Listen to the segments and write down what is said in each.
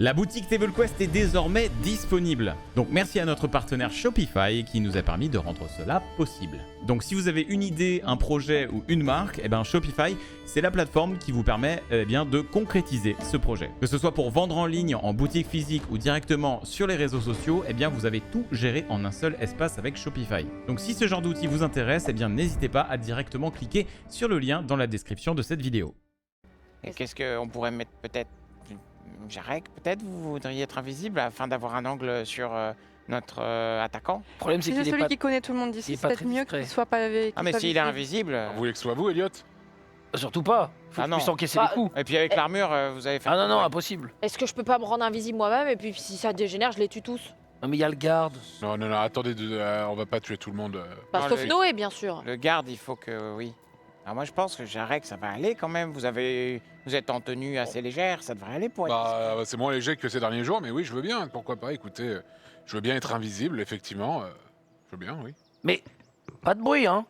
La boutique TableQuest est désormais disponible. Donc merci à notre partenaire Shopify qui nous a permis de rendre cela possible. Donc si vous avez une idée, un projet ou une marque, Shopify, c'est la plateforme qui vous permet de concrétiser ce projet. Que ce soit pour vendre en ligne, en boutique physique ou directement sur les réseaux sociaux, vous avez tout géré en un seul espace avec Shopify. Donc si ce genre d'outil vous intéresse, n'hésitez pas à directement cliquer sur le lien dans la description de cette vidéo. Et qu'est-ce qu'on pourrait mettre peut-être Jarek, peut-être vous voudriez être invisible afin d'avoir un angle sur notre attaquant. Le problème, c'est C'est qu'il est celui pas... qui connaît tout le monde d'ici, il est c'est pas peut-être très mieux discret. qu'il soit pas avec. Ah mais s'il est invisible... Vous voulez que ce soit vous, Elliot? Surtout pas. Faut Ah qu'il non. puisse encaisser les coups. Et puis avec l'armure, vous avez fait... Ah non, non, ouais. impossible. Est-ce que je peux pas me rendre invisible moi-même et puis si ça dégénère, je les tue tous? Non, mais il y a le garde. Non, non, non, attendez, on va pas tuer tout le monde. Bah, Non, sauf le- Noé, bien sûr. Le garde, il faut que... Oui. Alors moi je pense que Jarek, ça va aller quand même. Vous êtes en tenue assez légère, ça devrait aller pour être... Bah, c'est moins léger que ces derniers jours, mais oui, je veux bien. Pourquoi pas? Écoutez, je veux bien être invisible, effectivement. Je veux bien, oui. Mais pas de bruit, hein.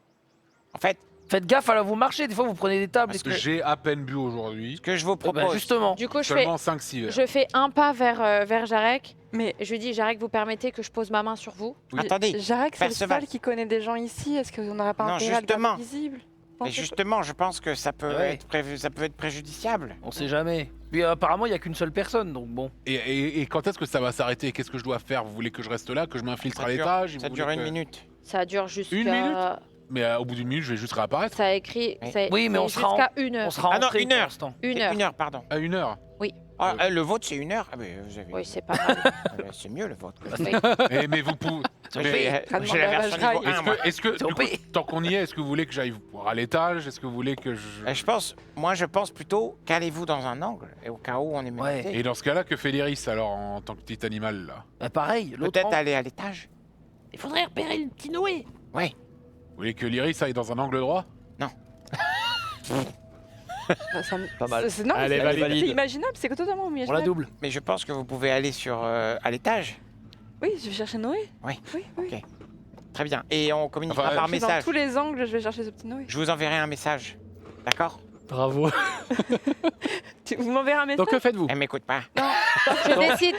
En fait, Faites gaffe, là, vous marchez. Des fois, vous prenez des tables. Parce que j'ai à peine bu aujourd'hui. ce que je vous propose... Bah, justement. Du coup, Seulement 5-6 verres. je fais un pas vers Jarek. Mais Je lui dis, Jarek, vous permettez que je pose ma main sur vous? Attendez, Jarek, c'est le Perceval. seul qui connaît des gens ici. Est-ce qu'on n'aurait pas Non, intérêt à le justement. garder visible? mais justement, je pense que ça peut, Ouais. ça peut être préjudiciable. On sait jamais. Puis apparemment, il n'y a qu'une seule personne, donc bon. Et quand est-ce que ça va s'arrêter? Qu'est-ce que je dois faire? Vous voulez que je reste là, que je m'infiltre à l'étage? Ça Vous dure voulez une que- minute. Ça dure jusqu'à... Une minute Mais au bout d'une minute, je vais juste réapparaître. Ça a écrit... Oui. ça- Oui, mais c'est on sera en- jusqu'à une On heure. sera Ah non, entré une pour heure. l'instant. Une C'est heure. une heure, pardon. À 1 heure. Ah, le vôtre, c'est une heure. Ah, mais vous avez... Oui, c'est pas mal. C'est mieux le vôtre. Oui. Mais vous pouvez. Mais, payé. j'ai la version niveau Est-ce 1, moi. Est-ce que, C'est au du coup, pays. tant qu'on y est, est-ce que vous voulez que j'aille voir à l'étage? Est-ce que vous voulez que je... Je pense plutôt, calez-vous dans un angle, et au cas où on est menacé. Et dans ce cas-là, que fait l'Iris alors en tant que petit animal là? Bah, pareil, l'autre. Peut-être angle. aller à l'étage. Il faudrait repérer le petit Noé. Ouais. Vous voulez que l'Iris aille dans un angle droit? Pas mal. Non, Allez, c'est valide. c'est imaginable, c'est totalement On la imaginable. double. Mais je pense que vous pouvez aller à l'étage. Oui, je vais chercher Noé. Oui. Oui, oui. Ok. Très bien. Et on communiquera Enfin, par Je vais dans message. tous les angles, je vais chercher ce petit Noé. Je vous enverrai un message. D'accord? Bravo. Vous m'enverrez un message. Donc que faites-vous? Elle m'écoute pas. Je décide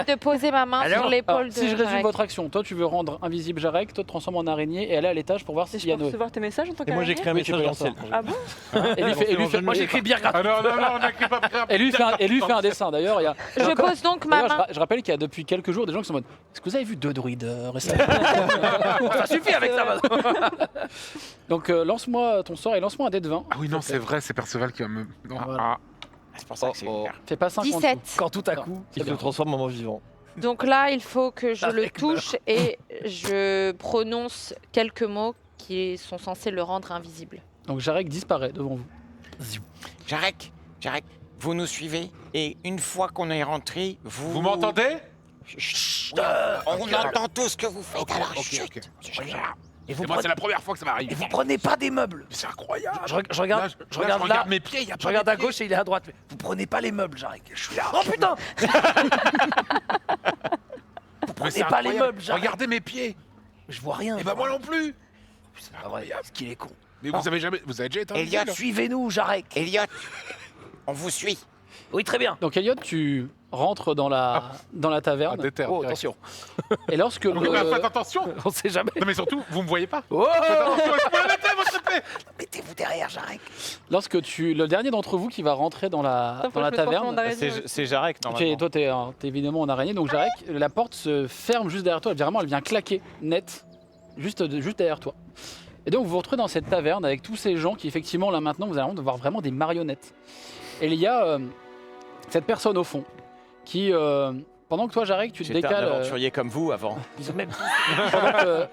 de poser ma main Alors sur l'épaule Alors, de si je résume Jarek. votre action, toi tu veux rendre invisible Jarek, toi te transformes en araignée et aller à l'étage pour voir Et s'il je y a peux Noé. recevoir tes messages en tant Et moi j'écris un Oui, tu message peux dans le ciel. faire Ah bon? Et lui fait, Moi, j'écris bien grave. Ah non, non, non, on n'écrit pas bien. et lui fait un dessin. D'ailleurs, il y a. Je pose donc ma D'ailleurs, main. je rappelle qu'il y a depuis quelques jours des gens qui sont en mode. Est-ce que vous avez vu 2 druides récemment? Ça suffit avec ça, maintenant. Donc lance-moi ton sort et lance-moi un dé de 20. Ah oui, non, c'est vrai, c'est Perceval qui va me. Non. Voilà. C'est pour ça que c'est Oh, une heure. Fais pas 50. 17. Quand tout à coup. Il se transforme en mort vivant. Donc là, il faut que je le Avec touche et je prononce quelques mots qui sont censés le rendre invisible. Donc Jarek disparaît devant vous. Jarek, vous nous suivez et une fois qu'on est rentré, Vous m'entendez? Chut, on entend tout ce que vous faites, alors ok, chut. ok. Et vous, Et moi, c'est prenez... la première fois que ça m'arrive. et vous prenez pas des meubles. C'est incroyable. Je regarde, Là, je regarde là. mes pieds, il y a Je pas regarde mes à pieds. gauche et il est à droite. Vous prenez pas les meubles, Jarek. Je suis là. Oh putain. Vous Mais prenez c'est pas les incroyable. meubles, Jarek. Regardez mes pieds. Je vois rien. Et bah moi non plus. C'est pas vrai, ce qu'il est con. Mais vous avez déjà été Elliot, invisible? Suivez-nous, Jarek. Elliot, on vous suit. Oui, très bien. Donc Elliot, tu rentres dans la Ah, taverne déter. Oh, direct. attention. et lorsque Donc, faites le... attention. On sait jamais. Non mais surtout, vous me voyez pas. Oh. Faites attention, je peux arrêter votre épée. Mettez-vous derrière, Jarek. le dernier d'entre vous qui va rentrer dans la taverne. C'est Jarek normalement. Toi, t'es évidemment en araignée, donc Jarek, la porte se ferme juste derrière toi. Vraiment, elle vient claquer net, juste derrière toi. Et donc, vous vous retrouvez dans cette taverne avec tous ces gens qui, effectivement, là maintenant, vous allez voir vraiment des marionnettes. Et il y a cette personne au fond qui, pendant que toi, Jarek, tu te J'étais un décales. aventurier comme vous avant. Ils ont même.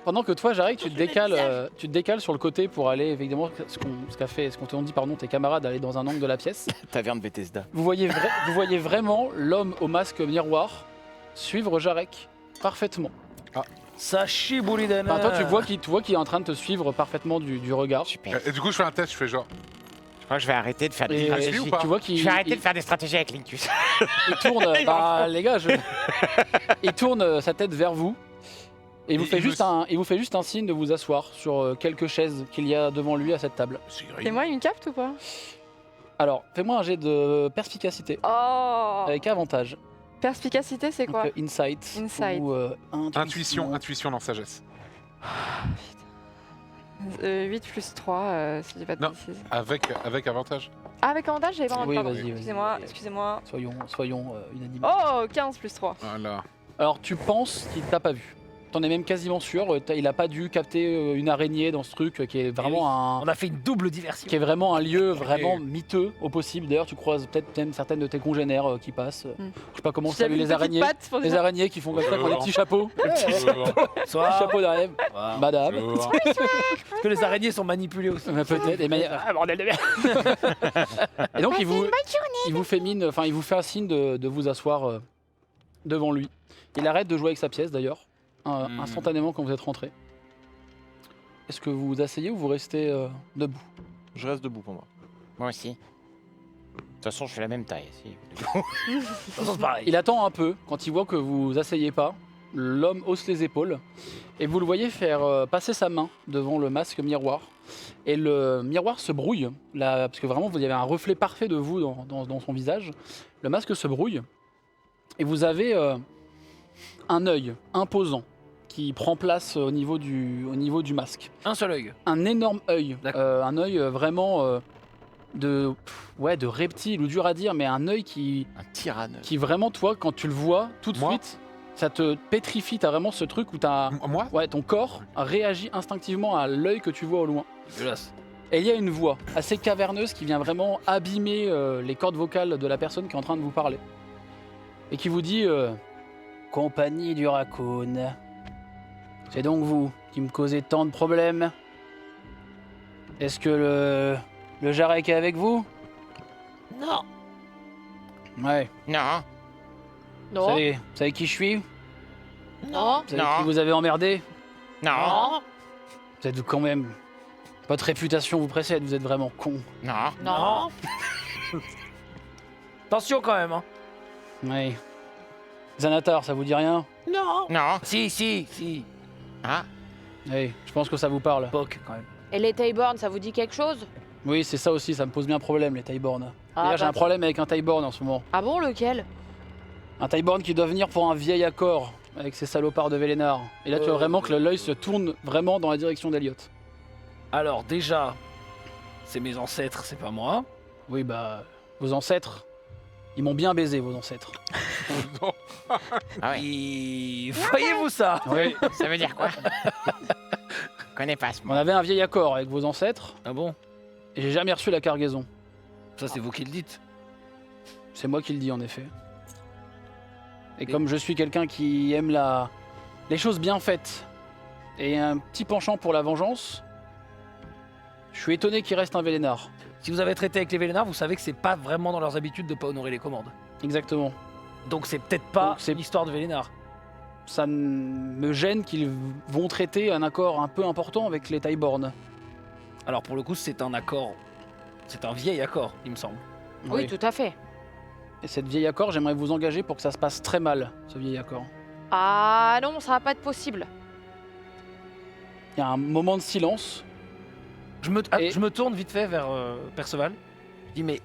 Pendant que toi, Jarek, tu te décales sur le côté pour aller, évidemment, ce qu'on te dit, pardon, tes camarades, aller dans un angle de la pièce. Taverne Bethesda. Vous voyez vraiment l'homme au masque miroir suivre Jarek parfaitement. Sachi Bouridana. Enfin, toi, tu vois qu'il est en train de te suivre parfaitement du regard. Super. Et du coup, je fais un test, je fais genre. Je crois que je vais arrêter de faire des Et stratégies. ou pas tu vois qu'il Je vais arrêter il- de faire des stratégies avec Linkus. il tourne. Bah, les gars, il tourne sa tête vers vous. Et il vous fait juste un signe de vous asseoir sur quelques chaises qu'il y a devant lui à cette table. Et moi, il me capte ou pas? Alors, fais-moi un jet de perspicacité Oh. avec avantage. Perspicacité, c'est quoi? Donc, insight. Insight. Ou Intuition dans sagesse. 8 plus 3, si je dis pas de Non. bêtises. Avec avantage. Ah, avec avantage, j'avais pas Oui, pardon. vas-y, vas-y. Excusez-moi, excusez-moi. Soyons unanimes. Oh, 15 plus 3. Voilà. Alors tu penses qu'il t'a pas vu. T'en es même quasiment sûr. Il a pas dû capter une araignée dans ce truc qui est vraiment On a fait une double diversion. qui est vraiment un lieu vraiment miteux au possible. D'ailleurs, tu croises peut-être même certaines de tes congénères qui passent. Je sais pas comment saluer les araignées. Les araignées qui font comme ça, qui ont des petits chapeaux. Soit. Chapeau derrière. Madame. Bonjour. Parce que les araignées sont manipulées aussi. Peut-être. Ah, bordel de merde. Et donc il vous fait mine, enfin il vous fait un signe de vous asseoir devant lui. Il arrête de jouer avec sa pièce d'ailleurs, instantanément quand vous êtes rentré. Est-ce que vous vous asseyez ou vous restez debout? Je reste debout pour moi. Moi aussi. De toute façon, je fais la même taille. Si. C'est pareil. Il attend un peu, quand il voit que vous vous asseyez pas, l'homme hausse les épaules et vous le voyez faire passer sa main devant le masque miroir. Et le miroir se brouille, là, parce que vraiment vous avez un reflet parfait de vous dans son visage. Le masque se brouille et vous avez un œil imposant qui prend place au niveau du masque. Un seul œil. Un énorme œil, D'accord. un œil vraiment de reptile ou dur à dire, mais un œil qui Un tyranne. vraiment, toi, quand tu le vois tout de Moi suite, ça te pétrifie. T'as vraiment ce truc où Moi ton corps réagit instinctivement à l'œil que tu vois au loin. Dégueulasse. Et il y a une voix assez caverneuse qui vient vraiment abîmer les cordes vocales de la personne qui est en train de vous parler. Et qui vous dit Compagnie du raccoon. C'est donc vous qui me causez tant de problèmes. Est-ce que le Jarek est avec vous? Non. Ouais. Non, Vous Non, savez qui je suis? non, Vous savez Non. qui vous avez emmerdé? non, Vous êtes quand même... Votre réputation vous précède, vous êtes vraiment con. non. non. Attention quand même, hein. Oui. Xanatar, ça vous dit rien? Non. Non. Si. Ah, Oui, je pense que ça vous parle. Poc quand même. Et les Tayborn, ça vous dit quelque chose? Oui, c'est ça aussi, ça me pose bien problème, les Tayborn. Ah, D'ailleurs, j'ai bah, un problème avec un Tayborn en ce moment. Ah bon, lequel? Un Tayborn qui doit venir pour un vieil accord avec ces salopards de Vélénar. Et là, tu vois vraiment que l'œil se tourne vraiment dans la direction d'Eliott. Alors déjà, c'est mes ancêtres, c'est pas moi. Oui, bah, vos ancêtres, ils m'ont bien baisé, vos ancêtres. ah ouais. Et voyez-vous ça? Oui. Ça veut dire quoi? Je connais pas ce On mot. avait un vieil accord avec vos ancêtres, Ah bon? et j'ai jamais reçu la cargaison. Ça c'est vous qui le dites. C'est moi qui le dis, en effet. Et comme je suis quelqu'un qui aime les choses bien faites, et un petit penchant pour la vengeance, je suis étonné qu'il reste un Vélénar. Si vous avez traité avec les Vélénars, vous savez que c'est pas vraiment dans leurs habitudes de pas honorer les commandes. Exactement. Donc c'est peut-être pas Donc, c'est- l'histoire de Vélénar. Ça me gêne qu'ils vont traiter un accord un peu important avec les Tayborn. Alors pour le coup, c'est un accord. C'est un vieil accord, il me semble. Oui, tout à fait. Et cette vieil accord, j'aimerais vous engager pour que ça se passe très mal, ce vieil accord. Ah non, ça va pas être possible. Il y a un moment de silence. Je me, Et- je me tourne vite fait vers Perceval. Je dis mais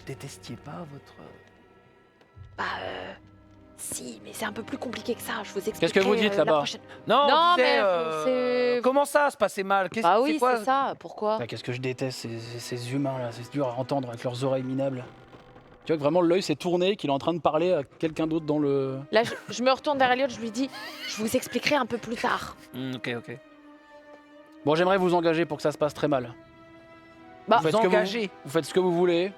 détestiez pas votre... Bah, si, mais c'est un peu plus compliqué que ça. Je vous explique. Qu'est-ce que vous dites, là-bas? Non, Non, on disait, mais c'est. comment ça se passait mal? Qu'est-ce Bah c'est oui, quoi c'est ça. Pourquoi? Ah, qu'est-ce que je déteste, ces humains-là. C'est dur à entendre avec leurs oreilles minables. Tu vois que vraiment l'œil s'est tourné, qu'il est en train de parler à quelqu'un d'autre dans le... Là, je me retourne vers Elliot, je lui dis, je vous expliquerai un peu plus tard. Ok. Bon, j'aimerais vous engager pour que ça se passe très mal. Bah, Vous faites ce que Engagé. Vous faites ce que vous voulez.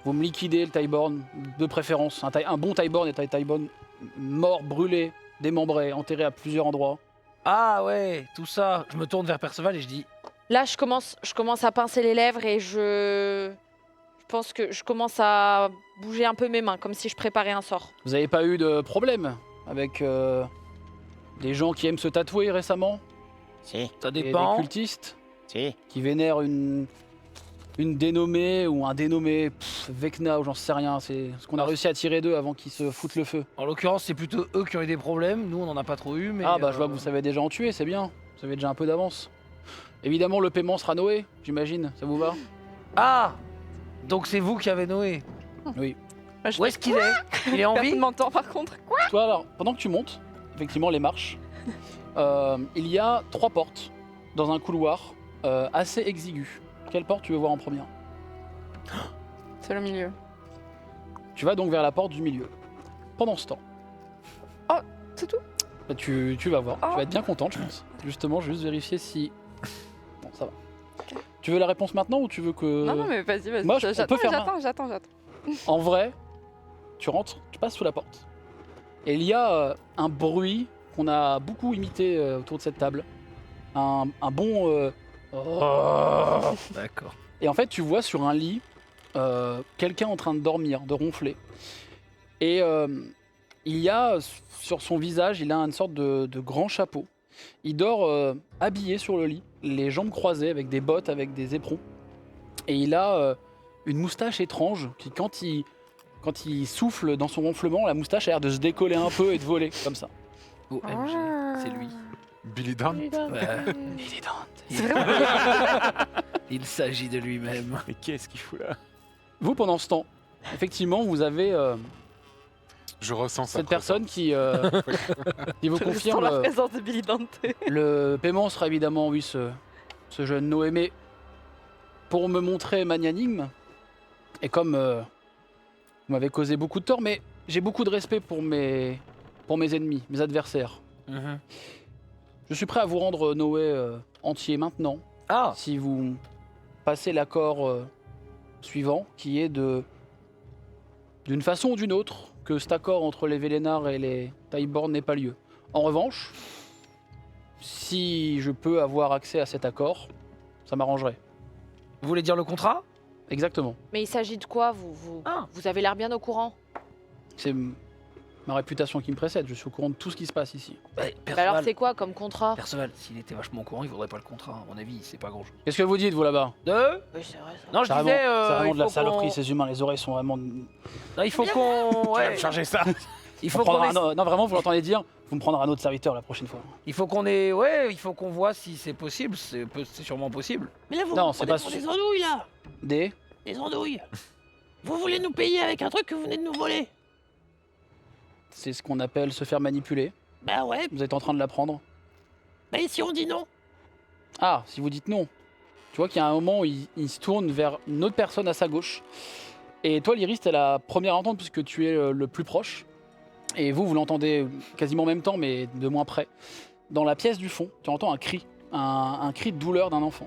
Vous me liquidez le Tayborn, de préférence. Un bon Tayborn est un Tayborn mort, brûlé, démembré, enterré à plusieurs endroits. Ah ouais, tout ça. Je me tourne vers Perceval et je dis là, je commence à pincer les lèvres et je pense que je commence à bouger un peu mes mains, comme si je préparais un sort. Vous n'avez pas eu de problème avec des gens qui aiment se tatouer récemment? Si, ça Et des dépend. cultistes si. qui vénèrent une dénommée ou un dénommé, Vecna ou j'en sais rien. C'est ce qu'on a réussi à tirer d'eux avant qu'ils se foutent le feu. En l'occurrence, c'est plutôt eux qui ont eu des problèmes. Nous, on en a pas trop eu. Mais Ah bah je vois que vous savez déjà en tuer, c'est bien. Vous avez déjà un peu d'avance. Évidemment, le paiement sera Noé, j'imagine. Ça vous va? Ah, donc c'est vous qui avez Noé. Oui. Où est-ce qu'il est Il est en Personne vie m'entend par contre. Toi, alors, pendant que tu montes, effectivement, les marches, il y a 3 portes dans un couloir assez exigu. Quelle porte tu veux voir en première? C'est le milieu. Tu vas donc vers la porte du milieu. Pendant ce temps, C'est tout. bah, tu vas voir. Oh. Tu vas être bien contente, je pense. Justement, je vais juste vérifier si... Bon, ça va. Tu veux la réponse maintenant ou tu veux que... Non, non, mais vas-y, vas-y. Moi, on peut faire J'attends. En vrai, tu rentres, tu passes sous la porte. Et il y a un bruit qu'on a beaucoup imité autour de cette table. Un bon... D'accord. Et en fait, tu vois sur un lit quelqu'un en train de dormir, de ronfler. Et il y a sur son visage, il a une sorte de grand chapeau. Il dort habillé sur le lit, les jambes croisées avec des bottes, avec des éperons. Et il a une moustache étrange qui, quand il souffle dans son ronflement, la moustache a l'air de se décoller un peu et de voler comme ça. OMG, c'est lui. Billy Dan. Ouais. C'est vraiment. Il s'agit de lui-même. Mais qu'est-ce qu'il fout là? Vous, pendant ce temps, effectivement, vous avez Je ressens ça. cette personne qui vous Sur confirme la présence de Billy Dante. le paiement sera évidemment, oui, ce jeune Noé. Mais pour me montrer magnanime, et comme vous m'avez causé beaucoup de tort, mais j'ai beaucoup de respect pour mes ennemis, mes adversaires. Je suis prêt à vous rendre Noé entier maintenant, Ah si vous passez l'accord suivant, qui est d'une façon ou d'une autre, que cet accord entre les Vélénars et les Tyborn n'ait pas lieu. En revanche, si je peux avoir accès à cet accord, ça m'arrangerait. Vous voulez dire le contrat? Exactement. Mais il s'agit de quoi vous avez l'air bien au courant. C'est ma réputation qui me précède. Je suis au courant de tout ce qui se passe ici. Ouais, Bah alors c'est quoi comme contrat? Perceval, s'il était vachement au courant, il vaudrait pas le contrat. À mon avis, c'est pas grand-chose. Qu'est-ce que vous dites, vous, là-bas? Oui, c'est vrai. Non, je C'est disais. vraiment il de la faut saloperie, qu'on- ces humains. Les oreilles sont vraiment... Non, il faut qu'on. Ouais. Changer ça. Il On faut qu'on prendra ait- non, vraiment, vous l'entendez dire, vous me prendrez un autre serviteur la prochaine fois. Il faut qu'on ait. Ouais, il faut qu'on voit si c'est possible. C'est sûrement possible. Mais là, vous Non, me c'est prenez pas pour sûr. des andouilles, là. Des... Des andouilles. Vous voulez nous payer avec un truc que vous venez de nous voler? C'est ce qu'on appelle se faire manipuler. Bah ouais, Vous êtes en train de l'apprendre. bah et si on dit non? Ah, si vous dites non. Tu vois qu'il y a un moment où il se tourne vers une autre personne à sa gauche. Et toi, Lyris, t'es la première à entendre puisque tu es le plus proche. Et vous l'entendez quasiment en même temps, mais de moins près. Dans la pièce du fond, tu entends un cri. Un cri de douleur d'un enfant.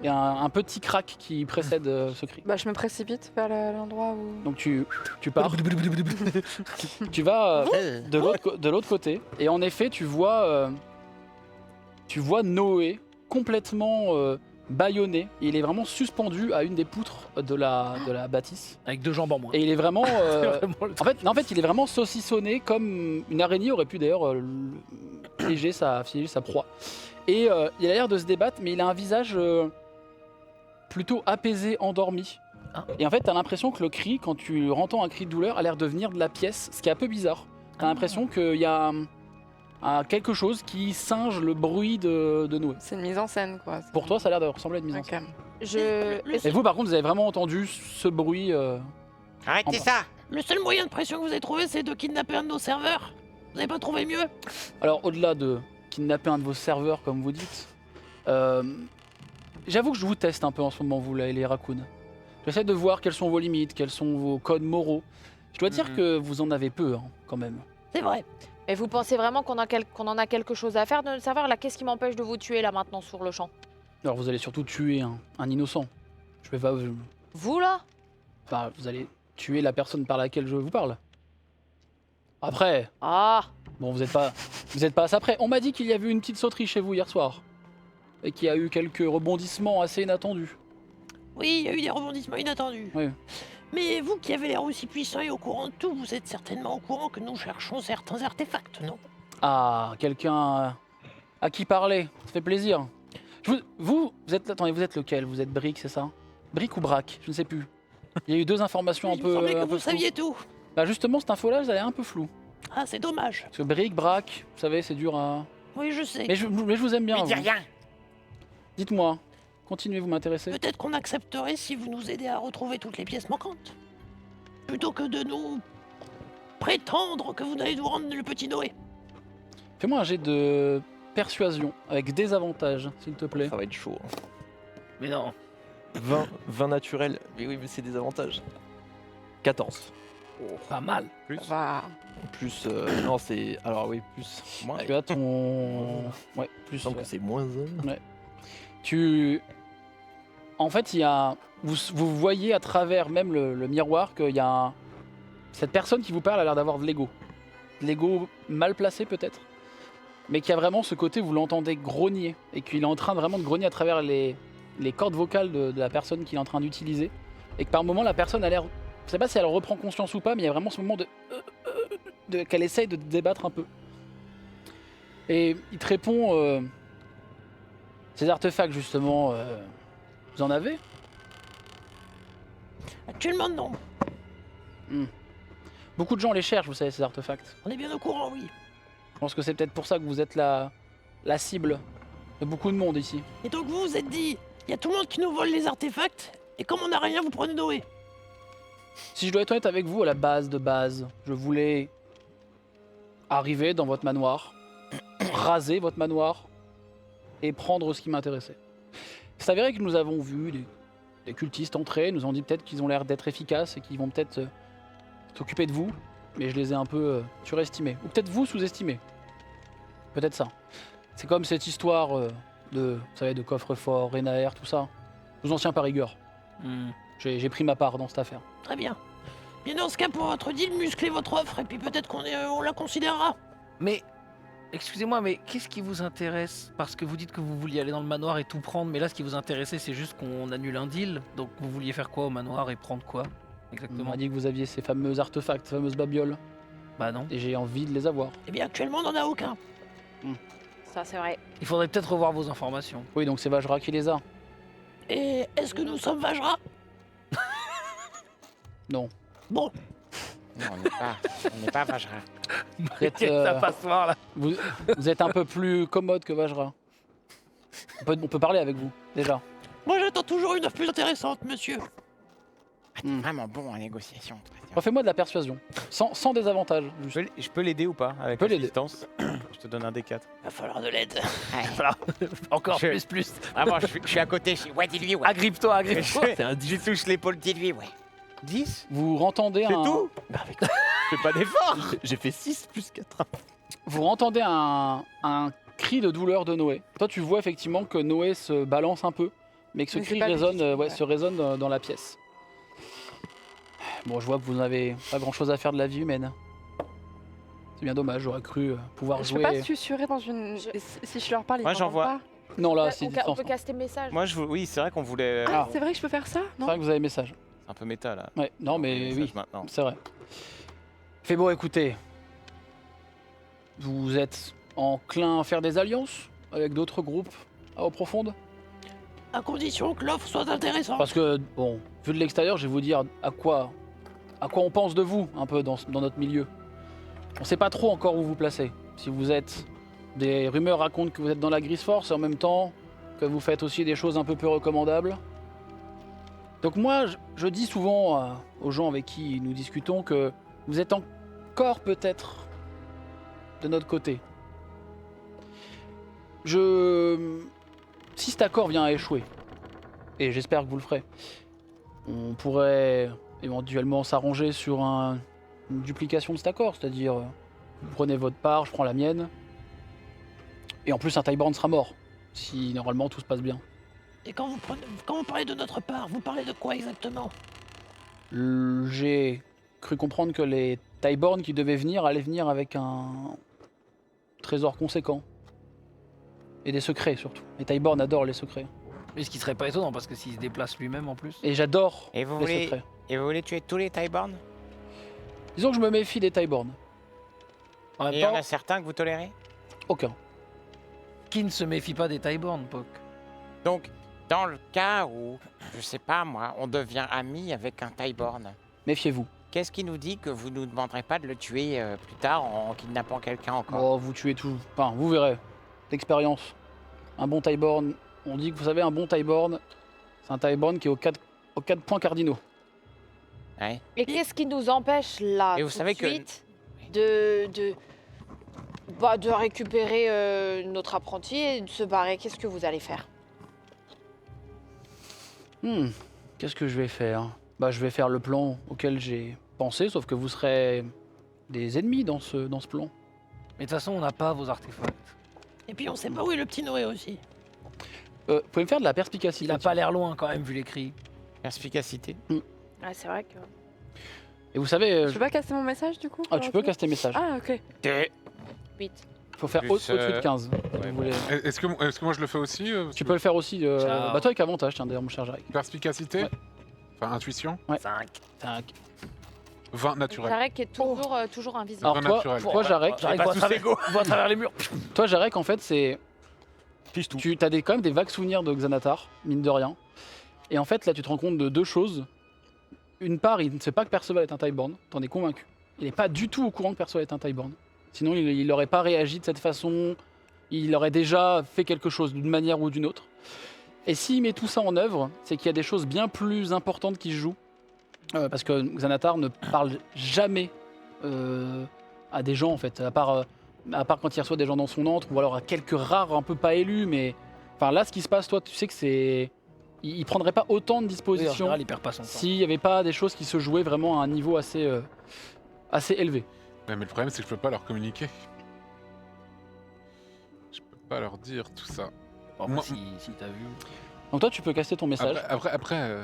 Et un petit crack qui précède ce cri. Bah, je me précipite vers l'endroit où. Donc tu pars. Tu vas de l'autre côté. Et en effet, tu vois Noé complètement bâillonné. Il est vraiment suspendu à une des poutres de la bâtisse. Avec 2 jambes en moins. Et il est vraiment... Vraiment le en fait, il est vraiment saucissonné comme une araignée aurait pu d'ailleurs piéger sa proie. Et il a l'air de se débattre, mais il a un visage plutôt apaisé, endormi. Ah. Et en fait, t'as l'impression que le cri, quand tu entends un cri de douleur, a l'air de venir de la pièce, ce qui est un peu bizarre. T'as l'impression qu'il y a quelque chose qui singe le bruit de Noé. C'est une mise en scène, quoi. Pour toi, ça a l'air de ressembler à une mise en Ok. scène. Je. Et vous, par contre, vous avez vraiment entendu ce bruit Arrêtez En- ça! Le seul moyen de pression que vous avez trouvé, c'est de kidnapper un de nos serveurs. Vous avez pas trouvé mieux? Alors, au-delà de kidnapper un de vos serveurs, comme vous dites, j'avoue que je vous teste un peu en ce moment, vous, les raccoons. J'essaie de voir quelles sont vos limites, quels sont vos codes moraux. Je dois dire que vous en avez peu, hein, quand même. C'est vrai. Mais vous pensez vraiment qu'on en a quelque chose à faire de notre serveur là? Qu'est-ce qui m'empêche de vous tuer là maintenant sur le champ? Alors, vous allez surtout tuer un innocent. Je vais pas... Vous là? Enfin, vous allez tuer la personne par laquelle je vous parle. Après, Ah! bon, vous êtes pas assez près. On m'a dit qu'il y avait eu une petite sauterie chez vous hier soir. Et qu'il y a eu quelques rebondissements assez inattendus. Oui, il y a eu des rebondissements inattendus. Oui. Mais vous qui avez l'air aussi puissant et au courant de tout, vous êtes certainement au courant que nous cherchons certains artefacts, non? Ah, quelqu'un à qui parler, ça fait plaisir. Vous êtes... Attendez, vous êtes lequel? Vous êtes Brick, c'est ça? Brick ou Braque? Je ne sais plus. Il y a eu 2 informations un Il peu... me semblait un que peu vous floues. saviez tout. Bah justement, cette info-là, elle est un peu floue. Ah, c'est dommage. Parce que Brick, Braque, vous savez, c'est dur à... Oui, je sais. Mais je vous aime bien, Mais dis vous. rien! Dites-moi, continuez, vous m'intéressez. Peut-être qu'on accepterait si vous nous aidez à retrouver toutes les pièces manquantes. plutôt que de nous prétendre que vous allez nous rendre le petit Noé. Fais-moi un jet de persuasion avec des avantages, s'il te plaît. Ça va être chaud. Hein. Mais non. 20 naturel. Mais oui, mais c'est des avantages. 14. Pas mal. Plus. Va. Plus. Non, c'est. Alors oui, plus. Moins. Tu as ton. Ouais, Il plus. me semble ouais. que c'est moins 1. Tu. En fait, il y a. Vous voyez à travers même le miroir qu'il y a cette personne qui vous parle a l'air d'avoir de l'ego. De l'ego mal placé peut-être. Mais qui a vraiment ce côté, vous l'entendez grogner. Et qu'il est en train vraiment de grogner à travers les cordes vocales de la personne qu'il est en train d'utiliser. Et que par moment, la personne a l'air. Je sais pas si elle reprend conscience ou pas, mais il y a vraiment ce moment qu'elle essaye de débattre un peu. Et il te répond ces artefacts, justement, vous en avez? Actuellement, non. Beaucoup de gens les cherchent, vous savez, ces artefacts. On est bien au courant, oui. Je pense que c'est peut-être pour ça que vous êtes la cible de beaucoup de monde ici. Et donc vous vous êtes dit, il y a tout le monde qui nous vole les artefacts, et comme on n'a rien, vous prenez Noé. Si je dois être honnête avec vous, à la base de base, je voulais arriver dans votre manoir, raser votre manoir et prendre ce qui m'intéressait. C'est avéré que nous avons vu des cultistes entrer, nous ont dit peut-être qu'ils ont l'air d'être efficaces et qu'ils vont peut-être s'occuper de vous, mais je les ai un peu surestimés. Ou peut-être vous sous-estimés. Peut-être ça. C'est comme cette histoire vous savez, de coffre-fort, Renaer, tout ça. Je vous en tiens par rigueur. J'ai pris ma part dans cette affaire. Très bien. Bien dans ce cas, pour votre deal, musclez votre offre, et puis peut-être on la considérera. Mais, excusez-moi, mais qu'est-ce qui vous intéresse? Parce que vous dites que vous vouliez aller dans le manoir et tout prendre, mais là, ce qui vous intéressait, c'est juste qu'on annule un deal. Donc, vous vouliez faire quoi au manoir et prendre quoi? On Exactement. m'a dit que vous aviez ces fameux artefacts, ces fameuses babioles, Bah non. et j'ai envie de les avoir. Eh bien, actuellement, on n'en a aucun. Ça, c'est vrai. Il faudrait peut-être revoir vos informations. Oui, donc c'est Vajra qui les a. Et est-ce que nous sommes Vajra? Non. Bon, Non, on n'est pas Vajra. Vous êtes, Ça passe voir là. vous êtes un peu plus commode que Vajra. On peut parler avec vous, déjà. moi j'attends toujours une offre plus intéressante, monsieur. Ah, t'es vraiment bon en négociation, toi. tiens. Refais-moi de la persuasion. Sans désavantage. juste. Je peux l'aider ou pas avec peux l'aider. l'assistance? Je te donne un D4. Va falloir de l'aide. Ouais. Encore Je- plus. Vraiment, je suis à côté. Ouais, dis-lui, ouais. Agrippe-toi, agrippe-toi. Je touche l'épaule, dis-lui, ouais. 10? Vous entendez C'est un. tout? Fais pas d'effort. J'ai fait 6 plus 4. Vous entendez un cri de douleur de Noé. Toi, tu vois effectivement que Noé se balance un peu, mais que ce Mais c'est cri pas résonne, lui, ouais. se résonne dans la pièce. Bon, je vois que vous n'avez pas grand-chose à faire de la vie humaine. C'est bien dommage, j'aurais cru pouvoir Je peux jouer. pas susurrer dans une. Je- Si je leur parle, ils Moi, j'en m'entendent vois. pas. Non, là, on, c'est on distance. peut caster message. Moi, oui, c'est vrai qu'on voulait. Ah, Ah. c'est vrai que je peux faire ça? C'est Non. vrai que vous avez message. Un peu méta là. Ouais, non, mais Message oui, Maintenant. c'est vrai. Fait bon, écoutez. Vous êtes enclin à faire des alliances avec d'autres groupes à eau profonde? À condition que l'offre soit intéressante. Parce que, bon, vu de l'extérieur, je vais vous dire à quoi on pense de vous, un peu, dans notre milieu. On sait pas trop encore où vous placez. Si vous êtes... Des rumeurs racontent que vous êtes dans la Grise Force, et en même temps que vous faites aussi des choses un peu peu recommandables. Donc moi, je dis souvent aux gens avec qui nous discutons que vous êtes encore peut-être de notre côté. Si cet accord vient à échouer, et j'espère que vous le ferez, on pourrait éventuellement s'arranger sur une duplication de cet accord, c'est-à-dire vous prenez votre part, je prends la mienne, et en plus un Tyborn sera mort, si normalement tout se passe bien. Et quand vous parlez de notre part, vous parlez de quoi exactement? J'ai cru comprendre que les Tyborn qui devaient venir allaient venir avec un trésor conséquent. Et des secrets surtout. Les Tyborn adorent les secrets. Mais ce qui serait pas étonnant parce que s'il se déplace lui-même en plus. Et j'adore Et vous les voulez, secrets. et vous voulez tuer tous les Tyborn? Disons que je me méfie des Tyborn. En Et même il y en temps, a certains que vous tolérez? Aucun. qui ne se méfie pas des Tyborn, Poc? Donc, dans le cas où, je sais pas moi, on devient ami avec un Tyborn, Méfiez-vous. qu'est-ce qui nous dit que vous nous demanderez pas de le tuer plus tard en kidnappant quelqu'un encore? Oh, vous tuez tout. Enfin, vous verrez. L'expérience. Un bon Tyborn. On dit que vous savez, un bon Tyborn, c'est un Tyborn qui est aux quatre points cardinaux. Ouais. Et qu'est-ce qui nous empêche là Et vous tout savez de que- suite de récupérer notre apprenti et de se barrer? Qu'est-ce que vous allez faire? Qu'est-ce que je vais faire? Bah, je vais faire le plan auquel j'ai pensé, sauf que vous serez des ennemis dans ce plan. Mais de toute façon, on n'a pas vos artefacts. Et puis on sait pas où est le petit Noé aussi. Vous pouvez me faire de la perspicacité. Il a pas l'air loin quand même, vu les cris. Perspicacité. Ouais, c'est vrai que. Et vous savez, Je peux pas casser mon message du coup ah, tu peux caster message. Ah, ok. 8. Il faut faire Plus, au-dessus de 15. ouais, Vous voulez- Est-ce que moi je le fais aussi Tu peux le faire aussi. Ciao. Bah, toi avec avantage, tiens, d'ailleurs, mon cher Jarek. Perspicacité Ouais. Enfin, intuition 5. Tac. 20 naturel. Jarek est toujours invisible. Alors, Pas toi, naturel. toi, Jarek, J'arrive à travers les murs. toi, Jarek, en fait, c'est. Fiche tout. Tu as quand même des vagues souvenirs de Xanatar, mine de rien. Et en fait, là, tu te rends compte de deux choses. Une part, il ne sait pas que Perceval est un Tyborn, t'en es convaincu. Il n'est pas du tout au courant que Perceval est un Tyborn. Sinon, il n'aurait pas réagi de cette façon. Il aurait déjà fait quelque chose d'une manière ou d'une autre. Et s'il met tout ça en œuvre, c'est qu'il y a des choses bien plus importantes qui se jouent. Parce que Xanatar ne parle jamais à des gens, en fait, à part quand il reçoit des gens dans son antre, ou alors à quelques rares un peu pas élus, mais... Enfin, là, ce qui se passe, toi, tu sais que c'est... Il prendrait pas autant de Oui, en dispositions général, il perd pas son temps. s'il n'y avait pas des choses qui se jouaient vraiment à un niveau assez élevé. Ouais, mais le problème, c'est que je peux pas leur communiquer. Je peux pas leur dire tout ça. Bon, Moi- si t'as vu. Donc toi, tu peux casser ton message. Après,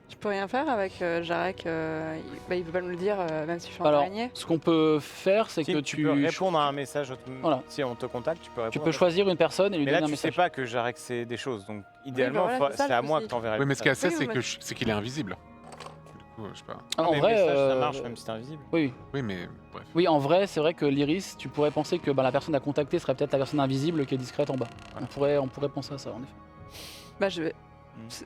Je peux rien faire avec Jarek. Il veut pas me le dire, même si je suis en Alors, araignée. ce qu'on peut faire, c'est Si, que tu peux répondre à un message. Voilà. Si on te contacte, tu peux répondre. tu à peux un choisir une personne et lui Mais donner là, un tu sais message. pas que Jarek c'est des choses. Donc, idéalement, voilà, c'est ça, c'est à le moi souci. que t'enverrais. oui, mais ce qu'il y a, Oui, c'est oui, que mais- c'est qu'il est invisible. Du coup, je sais pas. Ah, en mais vrai, le message, ça marche même si t'es invisible. oui, Oui, mais bref. oui, en vrai, c'est vrai que l'Iris, tu pourrais penser que la personne à contacter serait peut-être la personne invisible qui est discrète en bas. Voilà. On pourrait penser à ça, en effet. Bah, je vais.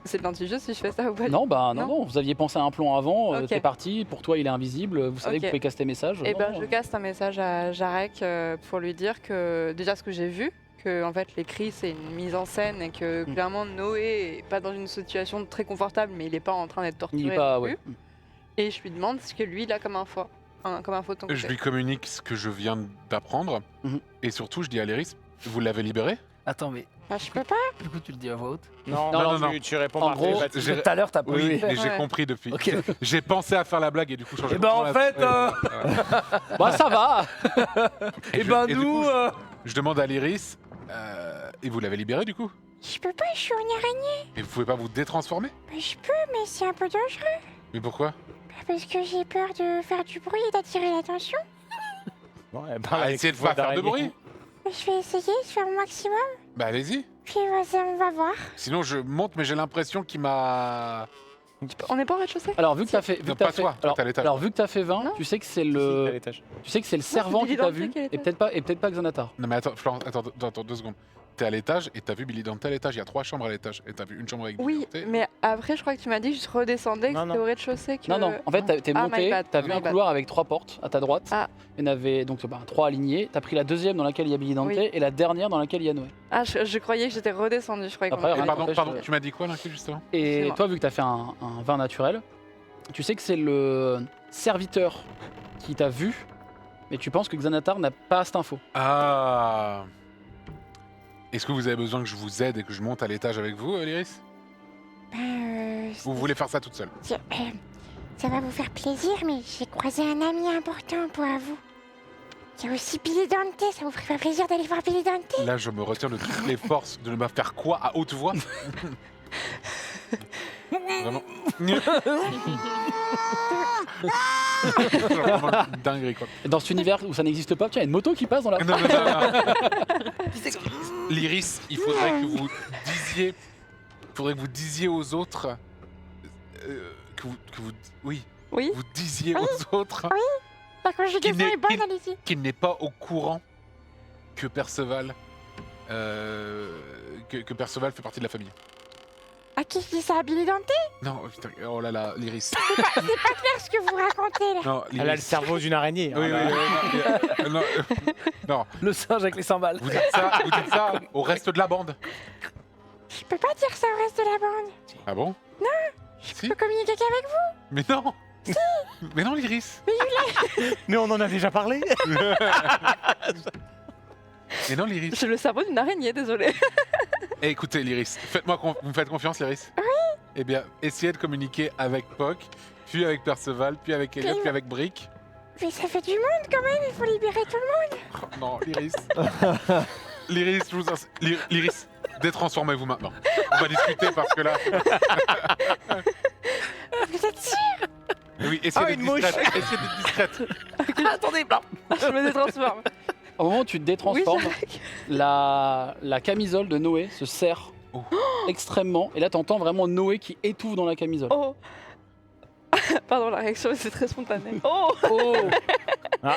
C'est de l'anti-jeu si je fais ça ou pas? Non, bah non, Non. non, vous aviez pensé à un plan avant, Ok. c'est parti, pour toi il est invisible, vous savez Ok. que vous pouvez caster message. Et Non, ben, non. je caste un message à Jarek pour lui dire que déjà ce que j'ai vu, que en fait les cris c'est une mise en scène et que clairement Noé est pas dans une situation très confortable, mais il est pas en train d'être torturé Il est pas, non ouais. plus. Et je lui demande ce que lui il a comme info, comme info de ton Je côté. lui communique ce que je viens d'apprendre. Mhm. Et surtout, je dis à Léris, vous l'avez libéré Attends, mais Bah, je peux pas. du coup, tu le dis à voix haute. Non, Non, non, tu réponds En par gros, télépathie. j'ai- Tout à l'heure, t'as pas Oui, voulu oui, le faire. mais j'ai Ouais. compris depuis. Ok. J'ai pensé à faire la blague et du coup, je Eh ben, en fait, Bah ça va. Eh ben, nous. Je demande à l'Iris, et vous l'avez libéré du coup? Je peux pas, je suis en araignée. Et vous pouvez pas vous détransformer? Bah, je peux, mais c'est un peu dangereux. Mais pourquoi? Bah, parce que j'ai peur de faire du bruit et d'attirer l'attention. Bon, eh ben, Ah, avec essayez de cette voix pas faire de d'araignée. bruit. Mais je vais essayer, je fais mon maximum. Bah allez-y. Puis on va voir. Sinon, je monte, mais j'ai l'impression qu'il m'a... On n'est pas au rez-de-chaussée? Alors vu que t'as fait, Non, pas toi, toi, t'es à l'étage. alors vu que t'as fait 20, Non. tu sais que c'est Si, t'es à le, l'étage. tu sais que c'est le servant Billy qui t'a Dante vu qui est à et l'étage. peut-être pas Xanatar. Non mais attends, Florent, attends 2 secondes. T'es à l'étage et t'as vu Billy Dante à l'étage. Il y a 3 chambres à l'étage. Et t'as vu une chambre avec Billy Oui, Dante. mais après je crois que tu m'as dit que je redescendais, que Non, c'était non. au rez-de-chaussée. Que... Non, non, en fait, t'es Ah, monté, my bad, t'as vu my un bad. couloir avec 3 portes à ta droite. Ah. Il y en avait donc 3 alignés. T'as pris la deuxième dans laquelle il y a Billy Dante Oui. et la dernière dans laquelle il y a Noé. Ah, je croyais que j'étais redescendue. Je croyais qu'on Après, était- rien Pardon, n'empêche, pardon, tu m'as dit quoi l'inclus justement? Et Excuse-moi. toi, vu que t'as fait un vin naturel, tu sais que c'est le serviteur qui t'a vu, mais tu penses que Xanatar n'a pas cette info. Ah. Est-ce que vous avez besoin que je vous aide et que je monte à l'étage avec vous, Lyris? Bah, Ou vous voulez faire ça toute seule? ça va vous faire plaisir, mais j'ai croisé un ami important pour vous. Il y a aussi Billy Dante, ça vous ferait pas plaisir d'aller voir Billy Dante? Là, je me retiens de toutes les forces de ne pas faire quoi à haute voix. Vraiment. Vraiment une dinguerie quoi. Et dans cet univers où ça n'existe pas, tiens, il y a une moto qui passe dans la... Non, non, non, non. Lyris, il faudrait que vous disiez, aux autres, oui, Oui. vous disiez aux autres La conjugaison n'est- est bonne, qui- allez-y. qu'il n'est pas au courant que Perceval, que Perceval fait partie de la famille. À qui je dis ça? À Billy Dante? Non, oh, putain, oh là là, Lyris. C'est pas clair ce que vous racontez, là. Non, Elle a le cerveau d'une araignée. Oui, Ah, oui, bah. oui, non, non, Le singe avec les cymbales. vous dites ça au reste de la bande. Je peux pas dire ça au reste de la bande. Ah bon? Je Si. peux communiquer qu'avec vous. Mais non. Mais non, l'Iris. Mais on en a déjà parlé. Mais non, l'Iris. J'ai le cerveau d'une araignée, désolé. Eh, écoutez, l'Iris, vous me faites confiance, l'Iris? Oui. Eh bien, essayez de communiquer avec Puck, puis avec Perceval, puis avec Elliot, puis avec Brick. Mais ça fait du monde quand même, il faut libérer tout le monde. Oh, non, l'Iris. L'Iris, l'Iris, détransformez-vous maintenant. On va discuter parce que là... Vous êtes sûr? Oui, essayez d'être discrète. Essayez d'être discrète. Attendez, Je me détransforme. Au moment où tu te détransformes, la camisole de Noé se serre Oh. extrêmement. Et là, t'entends vraiment Noé qui étouffe dans la camisole. Oh. Pardon, la réaction c'est très spontané. Oh. Oh. Il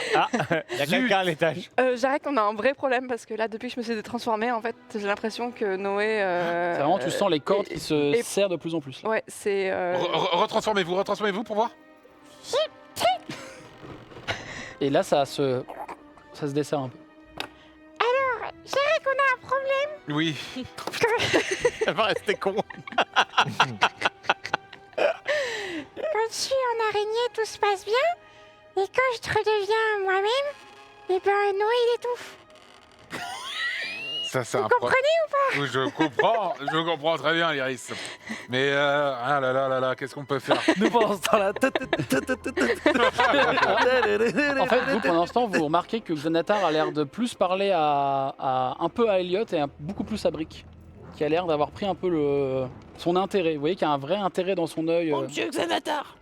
y a quelqu'un à l'étage. Jarek, on a un vrai problème parce que là, depuis que je me suis détransformée, en fait, j'ai l'impression que Noé. C'est vraiment, tu sens les cordes qui se et- serrent de plus en plus. Ouais, c'est. Retransformez-vous pour voir. Et là, ça se dessert un peu. Jarek, on a un problème. Oui. Elle va rester con. Quand je suis en araignée, tout se passe bien. Et quand je redeviens moi-même, eh ben Noé il étouffe. Ça, c'est Vous un comprenez Oui, je comprends très bien, l'Iris. Mais, ah là là là là, qu'est-ce qu'on peut faire? nous pendant ce temps-là. En fait, vous, pendant ce temps, vous remarquez que Xanatar a l'air de plus parler un peu à Elliot et beaucoup plus à Brick, qui a l'air d'avoir pris un peu son intérêt. Vous voyez qu'il y a un vrai intérêt dans son œil. Mon Dieu, Xanatar.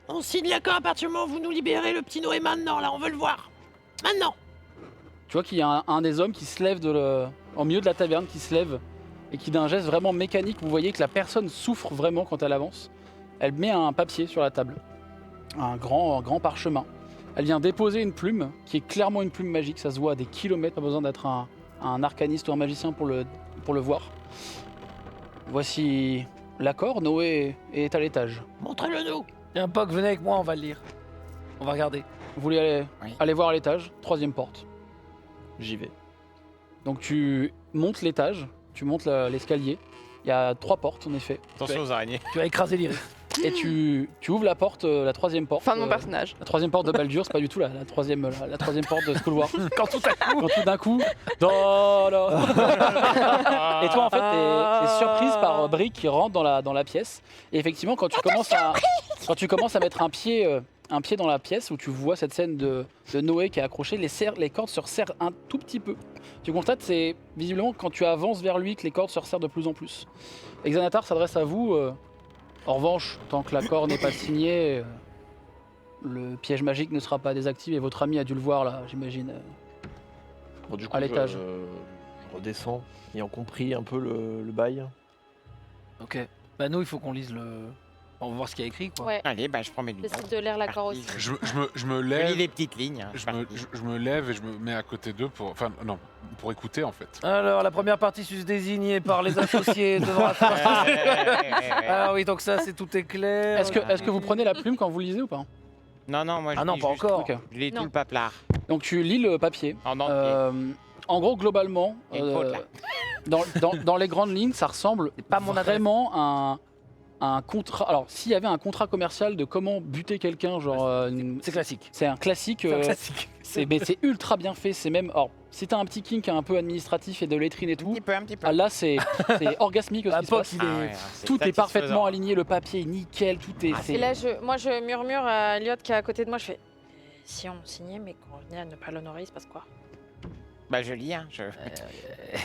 On signe l'accord à partir du moment où vous nous libérez le petit Noé maintenant, là, on veut le voir. Maintenant. Tu vois qu'il y a un des hommes qui se lève au milieu de la taverne, qui se lève et qui d'un geste vraiment mécanique, vous voyez que la personne souffre vraiment quand elle avance. Elle met un papier sur la table, un grand parchemin. Elle vient déposer une plume, qui est clairement une plume magique, ça se voit à des kilomètres, pas besoin d'être un arcaniste ou un magicien pour le voir. Voici l'accord, Noé est à l'étage. Montrez-le nous. Tiens, Puck, venez avec moi, on va le lire. On va regarder. Vous voulez Oui. aller voir à l'étage, troisième porte. J'y vais. Donc tu montes l'étage, tu montes l'escalier. Il y a 3 portes en effet. Attention aux araignées. Tu vas écraser l'iris. Et tu ouvres la porte, la troisième porte. Fin de mon personnage. La troisième porte de Baldur, c'est pas du tout la troisième porte de ce couloir. Quand tout à coup. Quand tout d'un coup, et toi en fait t'es surprise par Brick qui rentre dans la pièce. Et effectivement quand tu commences à mettre un pied dans la pièce où tu vois cette scène de Noé qui est accroché, les cordes se resserrent un tout petit peu. Tu constates c'est visiblement quand tu avances vers lui que les cordes se resserrent de plus en plus. Et Xanatar s'adresse à vous. En revanche, tant que l'accord n'est pas signé, le piège magique ne sera pas désactivé. Votre ami a dû le voir là, j'imagine. Bon, du coup, À l'étage. je redescends, ayant compris un peu le bail. Ok. Bah nous, il faut qu'on lise le... On va voir ce qu'il y a écrit, quoi. Ouais, Allez, bah je prends mes lunettes. j'essaie de lire l'accord aussi. Je me Je lève. lis les petites lignes. hein, Je me lève et je me mets à côté d'eux pour... Enfin, non, pour écouter, en fait. Alors, la première partie se désignée par les associés devra... Ah oui, donc ça, c'est tout est clair. Est-ce que vous prenez la plume quand vous lisez ou pas? Non, non, moi je Ah non, lis pas juste- encore. Ok. Je lis Non. tout le paplard. Donc tu lis le papier. En entier. En gros, globalement, Il y a une faute, là. dans les grandes lignes, ça ressemble pas mon adresse. vraiment à un contrat. Alors, s'il y avait un contrat commercial de comment buter quelqu'un, genre, C'est classique. c'est un classique. C'est un classique. Mais c'est ultra bien fait. C'est même. Alors, si t'as un petit kink un peu administratif et de lettrine et Un tout, petit peu. ah, là, c'est orgasmique ce Ah, qui se Puck, passe. il est... Ah ouais, Tout est parfaitement satisfaisant. aligné, le papier est nickel, tout est. Et là, moi, je murmure à Elliot qui est à côté de moi, je fais... Si on signait, mais qu'on venait à ne pas l'honorer, il se passe quoi? Bah je lis, hein.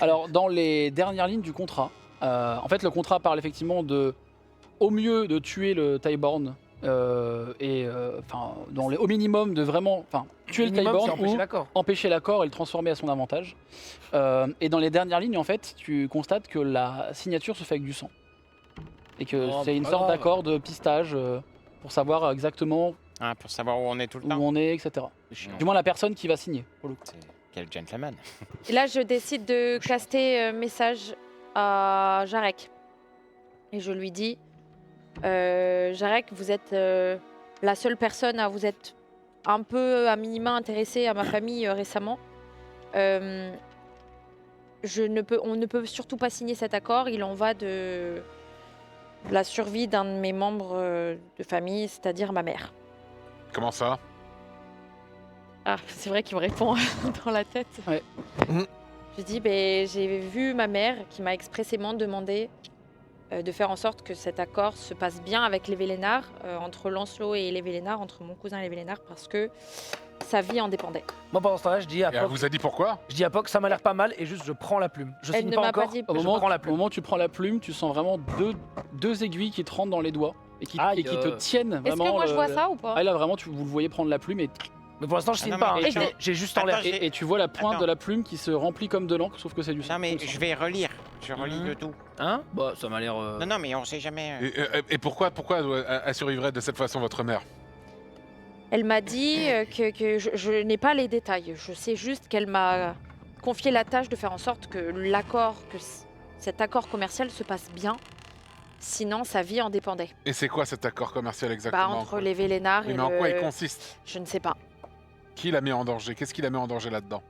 Alors, dans les dernières lignes du contrat, en fait, le contrat parle effectivement au mieux de tuer le Tyborn au minimum de vraiment, tuer Minimum, le c'est Tyborn empêcher ou l'accord. empêcher l'accord et le transformer à son avantage. Et dans les dernières lignes, en fait, tu constates que la signature se fait avec du sang et que Oh, c'est une pas sorte grave. d'accord de pistage pour savoir exactement Ah, pour savoir où on est tout le où temps. on est, etc. Chiant. Du moins la personne qui va signer. Pour le coup. Quel gentleman. Et là, je décide de caster message à Jarek. Et je lui dis, Jarek, vous êtes la seule personne à vous être un peu, à minima, intéressée à ma famille récemment. On ne peut surtout pas signer cet accord. Il en va de la survie d'un de mes membres de famille, c'est-à-dire ma mère. Comment ça? Ah, c'est vrai qu'il me répond dans la tête. Ouais. Je dis, ben, j'ai vu ma mère qui m'a expressément demandé de faire en sorte que cet accord se passe bien avec les Vélénards, entre Lancelot et les Vélénards, entre mon cousin et les Vélénards, parce que sa vie en dépendait. Moi, pendant ce temps-là, je dis à Et elle Poc, vous a dit pourquoi? ça m'a l'air pas mal, et juste je prends la plume. Je Elle signe ne pas m'a encore, pas dit. Au je moment, prends la au plume. moment où tu prends la plume, tu sens vraiment deux aiguilles qui te rentrent dans les doigts et qui Aïe, te tiennent Est-ce vraiment. que moi je vois ça ou pas? Ah, là, vraiment, vous le voyez prendre la plume et Mais pour l'instant, je signe non, pas, mais hein. attends. J'ai juste en l'air. Attends, et tu vois la pointe Attends. de la plume qui se remplit comme de l'encre, sauf que c'est du sang. Non, mais comme ça. je vais relire. Je relis Mhm. le tout. Hein? Bah, ça m'a l'air. Non, non, mais on sait jamais. Et pourquoi elle survivrait de cette façon, votre mère? Elle m'a dit que je n'ai pas les détails. Je sais juste qu'elle m'a confié la tâche de faire en sorte que cet accord commercial se passe bien. Sinon, sa vie en dépendait. Et c'est quoi cet accord commercial Bah, exactement? entre les Vélénards Oui, et mais en quoi il le... consiste? Je ne sais pas. Qui la met en danger? Qu'est-ce qui la met en danger là-dedans?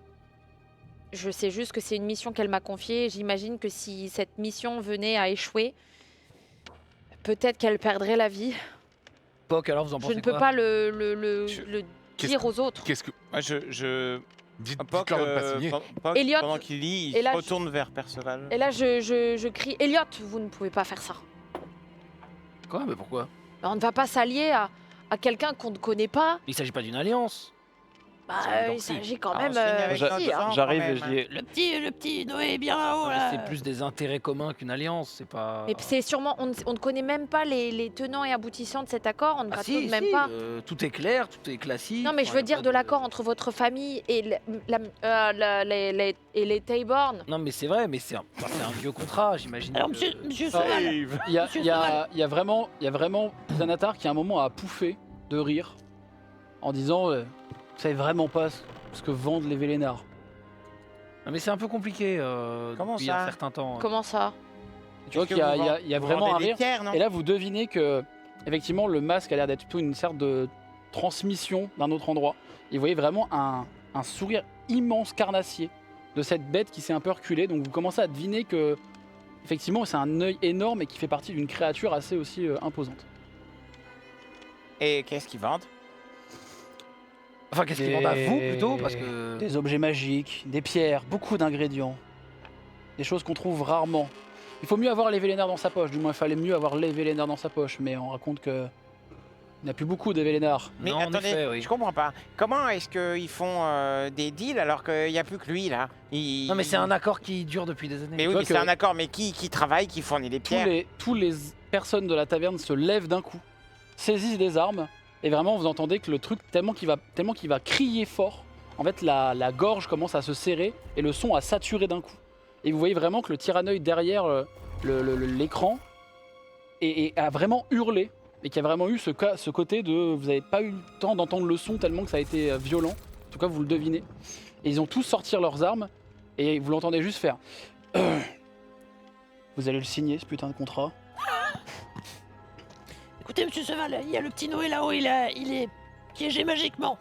Je sais juste que c'est une mission qu'elle m'a confiée. J'imagine que si cette mission venait à échouer, peut-être qu'elle perdrait la vie. Poc, alors vous en Je pensez ne peux quoi? pas le Qu'est-ce dire aux autres. Qu'est-ce que... Moi, je... Poc, Dites-leur de ne pas signer. Poc, Elliot, pendant qu'il lit, il et se là, retourne vers Perceval. Et là, je crie, Elliot, vous ne pouvez pas faire ça. Quoi? Mais pourquoi? On ne va pas s'allier à quelqu'un qu'on ne connaît pas. Il s'agit pas d'une alliance. Bah, C'est un il Dorcy. s'agit quand Ah, on même. se finit avec J'a- notre si, hein. sang, J'arrive quand et même, je dis Le petit Noé est bien là-haut, Non, mais là. c'est plus des intérêts communs qu'une alliance, c'est pas. Mais c'est sûrement, on ne connaît même pas les tenants et aboutissants de cet accord. On ne Ah pataude si, même si, pas. tout est clair, tout est classique. Non, mais je Enfin, veux y a dire pas de l'accord entre votre famille et les Tayborn. Non, mais c'est vrai, mais c'est un vieux contrat, j'imagine. Alors, que- monsieur Ah, Cheval, Il y a, Monsieur il y a- il y a vraiment Xanatar qui à un moment a pouffé de rire en disant vous savez vraiment pas ce que vendent les Vélénards. Non, mais c'est un peu compliqué Comment depuis ça un certain temps. Comment ça? Tu vois Est-ce qu'il y que a, vous il y a- vend- il y a vous vraiment un vendez des rire. pierres, non? Et là vous devinez que effectivement le masque a l'air d'être plutôt une sorte de transmission d'un autre endroit. Et vous voyez vraiment un sourire immense carnassier de cette bête qui s'est un peu reculée. Donc vous commencez à deviner que effectivement c'est un œil énorme et qui fait partie d'une créature assez aussi imposante. Et qu'est-ce qu'ils vendent? Enfin, qu'est-ce qu'ils vendent à vous plutôt? Parce que. Des objets magiques, des pierres, beaucoup d'ingrédients. Des choses qu'on trouve rarement. Il faut mieux avoir les Vélénards dans sa poche, du moins il fallait mieux avoir les Vélénards dans sa poche, mais on raconte que il n'y a plus beaucoup de Vélénards. Mais Non, en attendez, effet, oui. je comprends pas. Comment est-ce qu'ils font des deals alors qu'il n'y a plus que lui là? Non, mais c'est un accord qui dure depuis des années. Mais oui, vois mais c'est que- un accord. Mais qui travaille, qui fournit les pierres? Tous les personnes de la taverne se lèvent d'un coup, saisissent des armes, et vraiment vous entendez que le truc, tellement qu'il va crier fort, en fait la gorge commence à se serrer et le son a saturé d'un coup. Et vous voyez vraiment que le tyranneuil derrière l'écran et a vraiment hurlé, et qu'il y a vraiment eu ce côté de vous n'avez pas eu le temps d'entendre le son tellement que ça a été violent. En tout cas vous le devinez. Et ils ont tous sorti leurs armes et vous l'entendez juste faire. Vous allez le signer ce putain de contrat. écoutez, monsieur Cheval, il y a le petit Noé là-haut, il est piégé magiquement.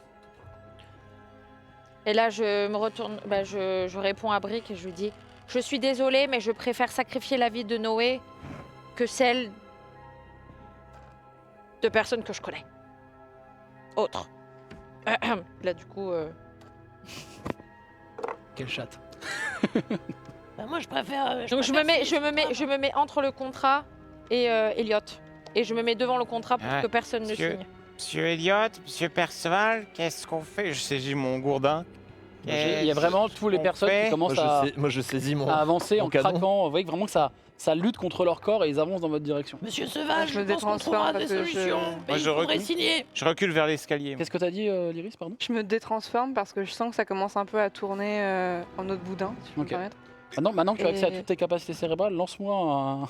Et là, je me retourne, bah, je réponds à Brick et je lui dis, je suis désolée, mais je préfère sacrifier la vie de Noé que celle de personnes que je connais. Autre. Là, du coup, Quelle chatte. Bah, moi, je préfère. donc je me mets entre le contrat et Elliot. Et je me mets devant le contrat pour Ah, que personne ne monsieur. signe. Monsieur Elliot, monsieur Perceval, qu'est-ce qu'on fait? Je saisis mon gourdin. Il y a vraiment toutes les qu'on personnes fait qui commencent Moi, je saisis mon. à avancer mon en canon. craquant. Vous voyez que vraiment que ça lutte contre leur corps et ils avancent dans votre direction. Monsieur Cheval, Je je me pense qu'on détransforme trouvera des parce que solutions. Mais Moi, il je faudrait recule. signer. Je recule vers l'escalier. Qu'est-ce que t'as dit, Lyris, pardon? Je me détransforme parce que je sens que ça commence un peu à tourner en autre boudin, si je peux me Ok. permettre. Maintenant que tu as accès à Et- toutes tes capacités cérébrales, lance-moi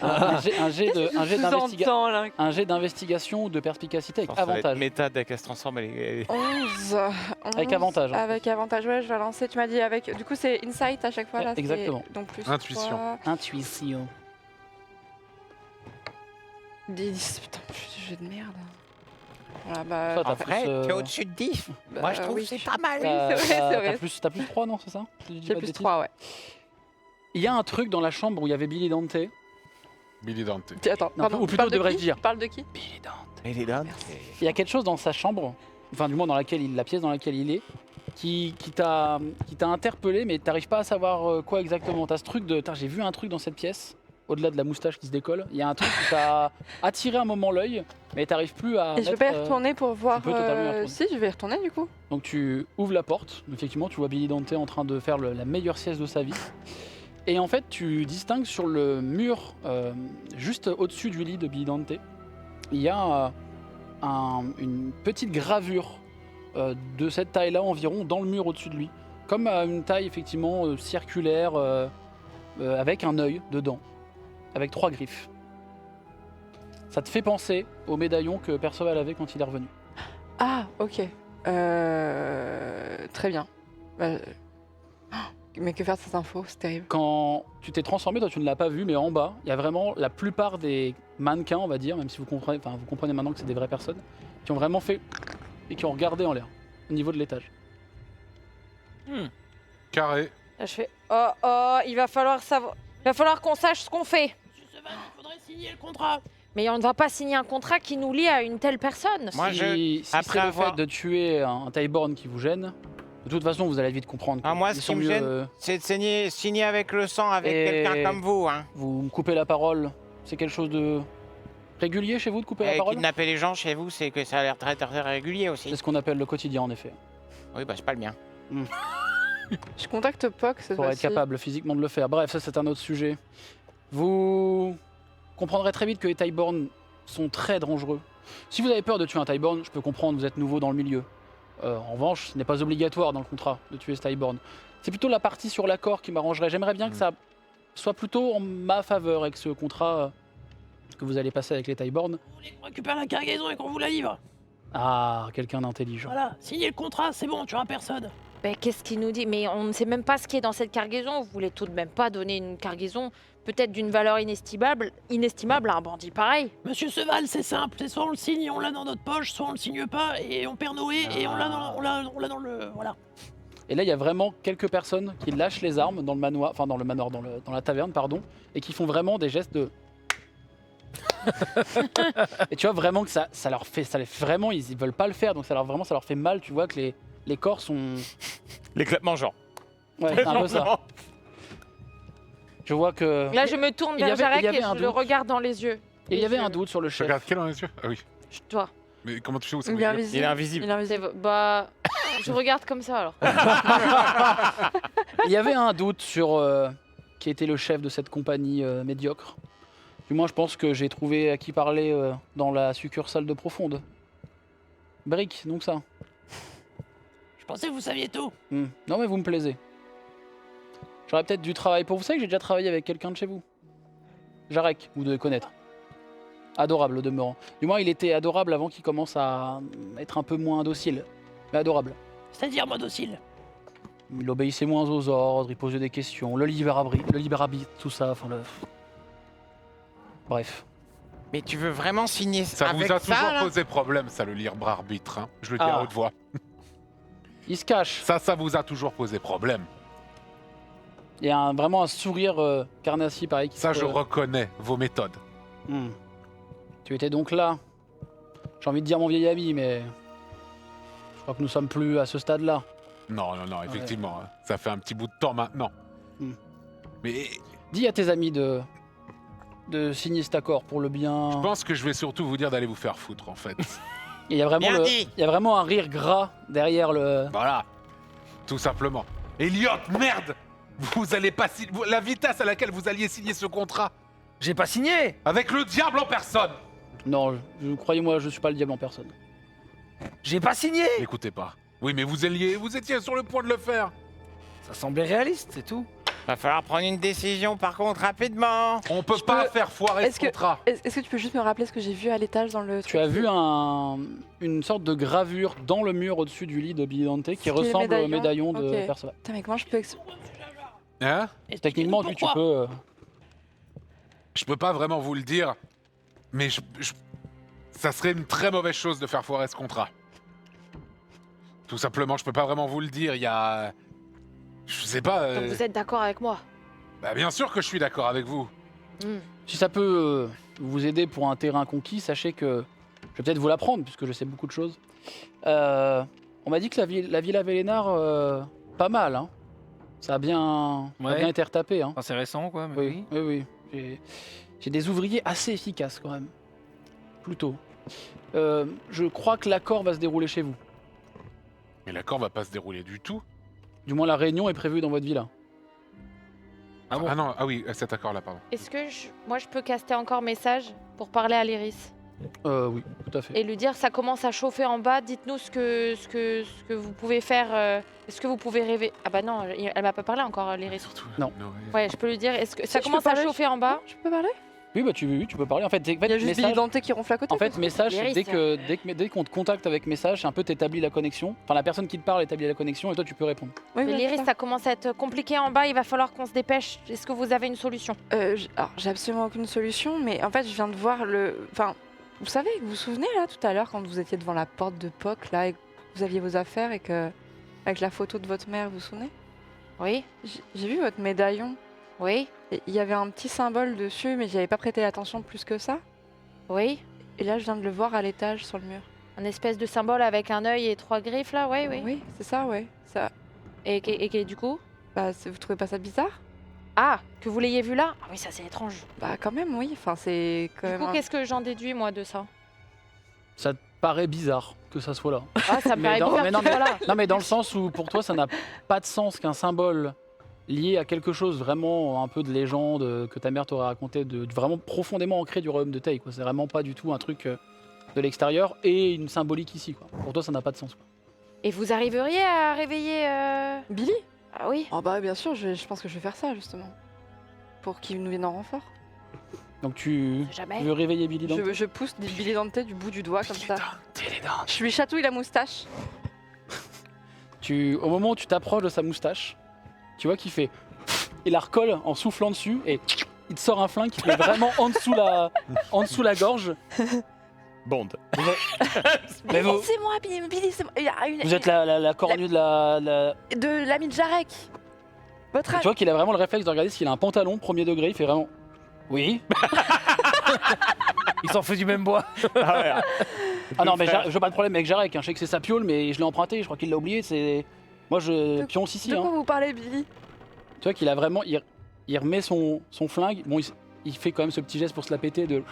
un jet d'investigation ou de perspicacité avec Alors, ça va être avantage. méta dès qu'elle se transforme. Elle est... 11. Avec avantage, hein. Avec avantage, ouais, je vais lancer. Tu m'as dit avec. Du coup, c'est insight à chaque fois Ouais, là. c'est- exactement. Donc plus. Intuition. 3, Intuition. 10. Putain, jeu de merde. Voilà, bah. Toi, t'as En vrai, plus, t'es au-dessus de 10. bah, Moi, je trouve oui. que c'est pas mal. c'est vrai, c'est vrai. T'as plus 3, non, c'est ça? Je dis J'ai pas de plus bêtises. 3, ouais. Il y a un truc dans la chambre où il y avait Billy Dante. Billy Dante. Attends, Non, pardon, ou plutôt, tu parles de devrais-je qui dire. Tu parles de qui? Billy Dante. Il est là. Il y a quelque chose dans sa chambre, enfin du moins dans la pièce dans laquelle il est, qui t'a interpellé, mais t'arrives pas à savoir quoi exactement. T'as ce truc de, j'ai vu un truc dans cette pièce, au-delà de la moustache qui se décolle. Il y a un truc qui t'a attiré un moment l'œil, mais t'arrives plus à. Et je vais pas y retourner pour voir. peux totalement y retourner. Si, je vais y retourner du coup. Donc tu ouvres la porte, effectivement tu vois Billy Dante en train de faire la meilleure sieste de sa vie. Et en fait tu distingues sur le mur, juste au-dessus du lit de Billy Dante, il y a une petite gravure de cette taille-là environ dans le mur au-dessus de lui. Comme une taille effectivement circulaire, avec un œil dedans, avec 3 griffes. Ça te fait penser au médaillon que Perceval avait quand il est revenu. Ah, ok. Très bien. Mais que faire de ces infos? C'est terrible. Quand tu t'es transformé, toi tu ne l'as pas vu, mais en bas, il y a vraiment la plupart des mannequins, on va dire, même si vous comprenez maintenant que c'est des vraies personnes, qui ont vraiment fait et qui ont regardé en l'air, au niveau de l'étage. Carré. Là, je fais oh, il va falloir savoir. Il va falloir qu'on sache ce qu'on fait. Monsieur Seval, il faudrait signer le contrat. Mais on ne va pas signer un contrat qui nous lie à une telle personne. Moi, si après c'est avoir- le fait de tuer un Tyborn qui vous gêne, de toute façon vous allez vite comprendre. Ah, moi, qu'ils ce qui sont me mieux, gêne, c'est de signer avec le sang avec Et- quelqu'un comme vous. Hein. vous me coupez la parole, c'est quelque chose de régulier chez vous de couper la Et parole? kidnapper les gens chez vous, c'est que ça a l'air très, très régulier aussi. C'est ce qu'on appelle le quotidien en effet. Oui, bah c'est pas le mien. Je contacte POC cette Pour être fois-ci. capable physiquement de le faire. Bref, ça c'est un autre sujet. Vous comprendrez très vite que les Tyborn sont très dangereux. Si vous avez peur de tuer un Tyborn, je peux comprendre, vous êtes nouveau dans le milieu. En revanche, ce n'est pas obligatoire dans le contrat de tuer ce Tyborn. C'est plutôt la partie sur l'accord qui m'arrangerait. J'aimerais bien que ça soit plutôt en ma faveur avec ce contrat que vous allez passer avec les Tyborn. Vous voulez qu'on récupère la cargaison et qu'on vous la livre? Ah, quelqu'un d'intelligent. Voilà, signez le contrat, c'est bon, tu auras personne. Mais qu'est-ce qu'il nous dit? Mais on ne sait même pas ce qui est dans cette cargaison. Vous voulez tout de même pas donner une cargaison peut-être d'une valeur inestimable à un bandit pareil? Monsieur Seval, c'est simple, c'est soit on le signe, on l'a dans notre poche, soit on le signe pas et on perd Noé et on l'a dans le... Voilà. Et là, il y a vraiment quelques personnes qui lâchent les armes dans le manoir, enfin dans la taverne, pardon, et qui font vraiment des gestes de. Et tu vois vraiment que ça leur fait, vraiment, ils veulent pas le faire, donc ça leur fait mal. Tu vois que les corps sont. L'éclatement, genre. Ouais, c'est un peu ça. Je vois que. Là, je me tourne Il y vers avait- Jarek il y avait et un je le doute. regarde dans les yeux. Et il y Et avait je- un doute sur le Je chef. regarde quel dans les yeux? Ah oui. Toi. Mais comment tu sais où c'est Il est invisible. Il est invisible. Il est invisible. Bah, je regarde comme ça alors. Il y avait un doute sur qui était le chef de cette compagnie médiocre. Du moins, je pense que j'ai trouvé à qui parler dans la succursale de Profonde. Brick, donc ça. Je pensais que vous saviez tout. Non mais vous me plaisez. J'aurais peut-être du travail pour vous. Vous savez que j'ai déjà travaillé avec quelqu'un de chez vous. Jarek, vous devez connaître. Adorable au demeurant. Du moins il était adorable avant qu'il commence à être un peu moins docile. Mais adorable. C'est-à-dire moi docile. Il obéissait moins aux ordres, il posait des questions, le libre arbitre, tout ça, enfin le... Bref. Mais tu veux vraiment signer Ça avec vous a ça toujours là posé problème, ça, le libre arbitre. Hein. Je le dis Ah. à haute voix. Il se cache. Ça vous a toujours posé problème. Il y a vraiment un sourire carnassier pareil. Qui Ça, se- je reconnais vos méthodes. Hmm. Tu étais donc là. J'ai envie de dire mon vieil ami, mais... Je crois que nous sommes plus à ce stade-là. Non, effectivement. Hein. Ça fait un petit bout de temps maintenant. Mais Dis à tes amis de signer cet accord pour le bien... je pense que je vais surtout vous dire d'aller vous faire foutre, en fait. Il y a vraiment Bien dit. il y a vraiment un rire gras derrière le... Voilà. Tout simplement. Elliot, merde! Vous allez pas la vitesse à laquelle vous alliez signer ce contrat J'ai pas signé. avec le diable en personne! Non, croyez-moi, je suis pas le diable en personne. J'ai pas signé. N'écoutez pas. Oui, mais vous étiez sur le point de le faire. Ça semblait réaliste, c'est tout. Va falloir prendre une décision par contre rapidement. On peut pas peux- faire foirer Est-ce ce que- contrat. Est-ce que tu peux juste me rappeler ce que j'ai vu à l'étage dans le... Tu as vu une sorte de gravure dans le mur au-dessus du lit de Billy Dante qui qui est le ressemble au médaillon médaillon de Ok. Perceval. Putain, mais comment je peux... Hein? Techniquement, lui, tu peux... Je peux pas vraiment vous le dire, mais ça serait une très mauvaise chose de faire foirer ce contrat. Tout simplement, je peux pas vraiment vous le dire. Il y a... Je sais pas... Donc vous êtes d'accord avec moi? Bah, bien sûr que je suis d'accord avec vous. Si ça peut vous aider pour un terrain conquis, sachez que je vais peut-être vous l'apprendre, puisque je sais beaucoup de choses. On m'a dit que la Villa Vélénard, pas mal, hein. Ça a bien été retapé. Hein. Enfin, c'est récent, quoi. Mais Oui. J'ai des ouvriers assez efficaces, quand même. Plutôt. Je crois que l'accord va se dérouler chez vous. Mais l'accord va pas se dérouler du tout. Du moins, la réunion est prévue dans votre villa. Ah bon? Ah non, ah oui, cet accord-là, pardon. Est-ce que moi je peux caster encore message pour parler à l'Iris Oui, tout à fait. et lui dire ça commence à chauffer en bas, dites-nous ce que vous pouvez faire, est-ce que vous pouvez rêver? Ah bah non, elle m'a pas parlé encore l'Iris. Surtout. Non. Ouais, je peux lui dire, est-ce que ça je peux commence à parler, chauffer en bas? Je peux parler? Oui, bah tu peux parler. En fait, Il y a juste Billy Dante qui ronfle à côté. En fait, message, c'est Iris, dès qu'on te contacte avec message, c'est un peu t'établis la connexion. Enfin, la personne qui te parle établit la connexion et toi, tu peux répondre. Oui, Mais oui, l'Iris, c'est ça. ça commence à être compliqué en bas, il va falloir qu'on se dépêche. Est-ce que vous avez une solution? Alors, j'ai absolument aucune solution, mais en fait, je viens de voir le. Enfin, vous savez, vous vous souvenez là tout à l'heure quand vous étiez devant la porte de Poc là et que vous aviez vos affaires et que avec la photo de votre mère, vous vous souvenez? Oui, J'ai vu votre médaillon. oui, Et il y avait un petit symbole dessus, mais j'y avais pas prêté attention plus que ça. oui. Et là, je viens de le voir à l'étage sur le mur. Un espèce de symbole avec un œil et 3 griffes là, oui, oui. Oui, c'est ça, ouais. Ça. Et du coup? Bah, vous trouvez pas ça bizarre? Ah, que vous l'ayez vu là? Ah oui, ça c'est étrange. Bah, quand même, oui. Enfin, c'est quand Du même. coup, qu'est-ce que j'en déduis moi de ça? Ça te paraît bizarre que ça soit là. Ah, ça me Mais paraît dans- bizarre mais que non, tu sois là. Non, mais dans le sens où pour toi, ça n'a pas de sens qu'un symbole lié à quelque chose vraiment un peu de légende que ta mère t'aurait raconté, vraiment profondément ancré du royaume de Tay. C'est vraiment pas du tout un truc de l'extérieur et une symbolique ici. Quoi. Pour toi, ça n'a pas de sens. Quoi. Et vous arriveriez à réveiller Billy? Ah oui. Oh, bah, bien sûr, je pense que je vais faire ça, justement. Pour qu'il nous vienne en renfort. Donc tu Jamais. veux réveiller Billy Dante. Je pousse Billy Dante du bout du doigt, comme ça. Je lui chatouille la moustache. Au moment où tu t'approches de sa moustache, tu vois qu'il fait... Il la recolle en soufflant dessus et il te sort un flingue qui te met vraiment en dessous la gorge. Bond. Mais vous, C'est moi, Billy, c'est moi. Il y a une... vous êtes la cornue de la... De l'ami de Jarek. Votre Tu ami. vois qu'il a vraiment le réflexe de regarder s'il a un pantalon premier degré, il fait vraiment... Oui. il s'en fait du même bois. Ah non, mais je veux pas de problème avec Jarek, hein. Je sais que c'est sa piole, mais je l'ai emprunté, je crois qu'il l'a oublié, c'est... Moi je pionce ici, De hein. quoi vous parlez, Billy? Tu vois qu'il a vraiment... Il remet son flingue, bon il fait quand même ce petit geste pour se la péter de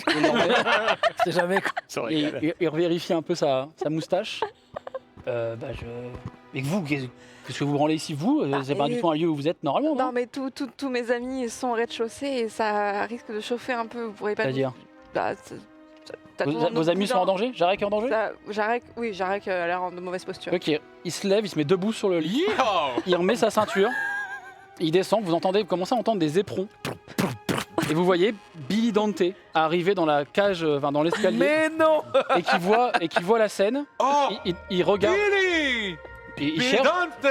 l'enlever. C'est jamais quoi. Et il revérifie un peu sa moustache. Et vous, qu'est-ce que vous branlez ici, vous? C'est pas du tout un lieu où vous êtes normalement, Non, mais tous mes amis sont au rez-de-chaussée et ça risque de chauffer un peu. Vous pourrez pas. C'est-à-dire Bah, vos amis sont en danger? Jarek est en danger? Jarek a l'air de mauvaise posture. Ok, il se lève, il se met debout sur le lit, il remet sa ceinture, il descend, vous commencez à entendre des éperons. Et vous voyez Billy Dante arriver dans la cage, enfin dans l'escalier. Mais non. et qui voit la scène. Oh Il regarde. Billy Et il Billy cherche. Dante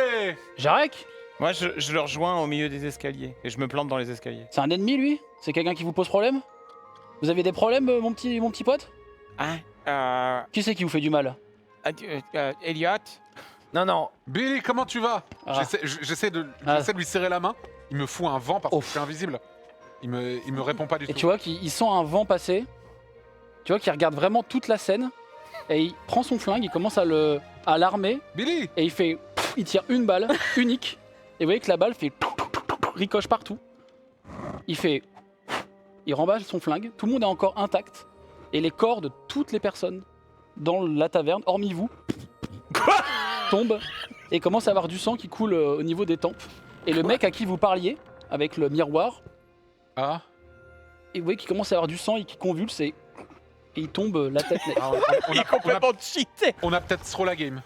Jarek? Moi, je le rejoins au milieu des escaliers et je me plante dans les escaliers. C'est un ennemi lui? C'est quelqu'un qui vous pose problème? Vous avez des problèmes, mon petit pote? Hein Qui c'est qui vous fait du mal? Elliot. Non. Billy, comment tu vas? Ah. J'essaie de lui serrer la main. Il me fout un vent parce que je suis invisible. Il me répond pas du Et tout. tu vois qu'il sent un vent passer. Tu vois qu'il regarde vraiment toute la scène. Et il prend son flingue, il commence à l'armer. Billy! Et il tire une balle unique. Et vous voyez que la balle fait ricoche partout. Il remballe son flingue. Tout le monde est encore intact. Et les corps de toutes les personnes dans la taverne, hormis vous, tombent. Et commence à avoir du sang qui coule au niveau des tempes. Et le mec à qui vous parliez, avec le miroir, Ah? et vous voyez qu'il commence à avoir du sang et qu'il convulse et il tombe la tête nette. Ah, Il est complètement cheaté. on a peut-être trop la game.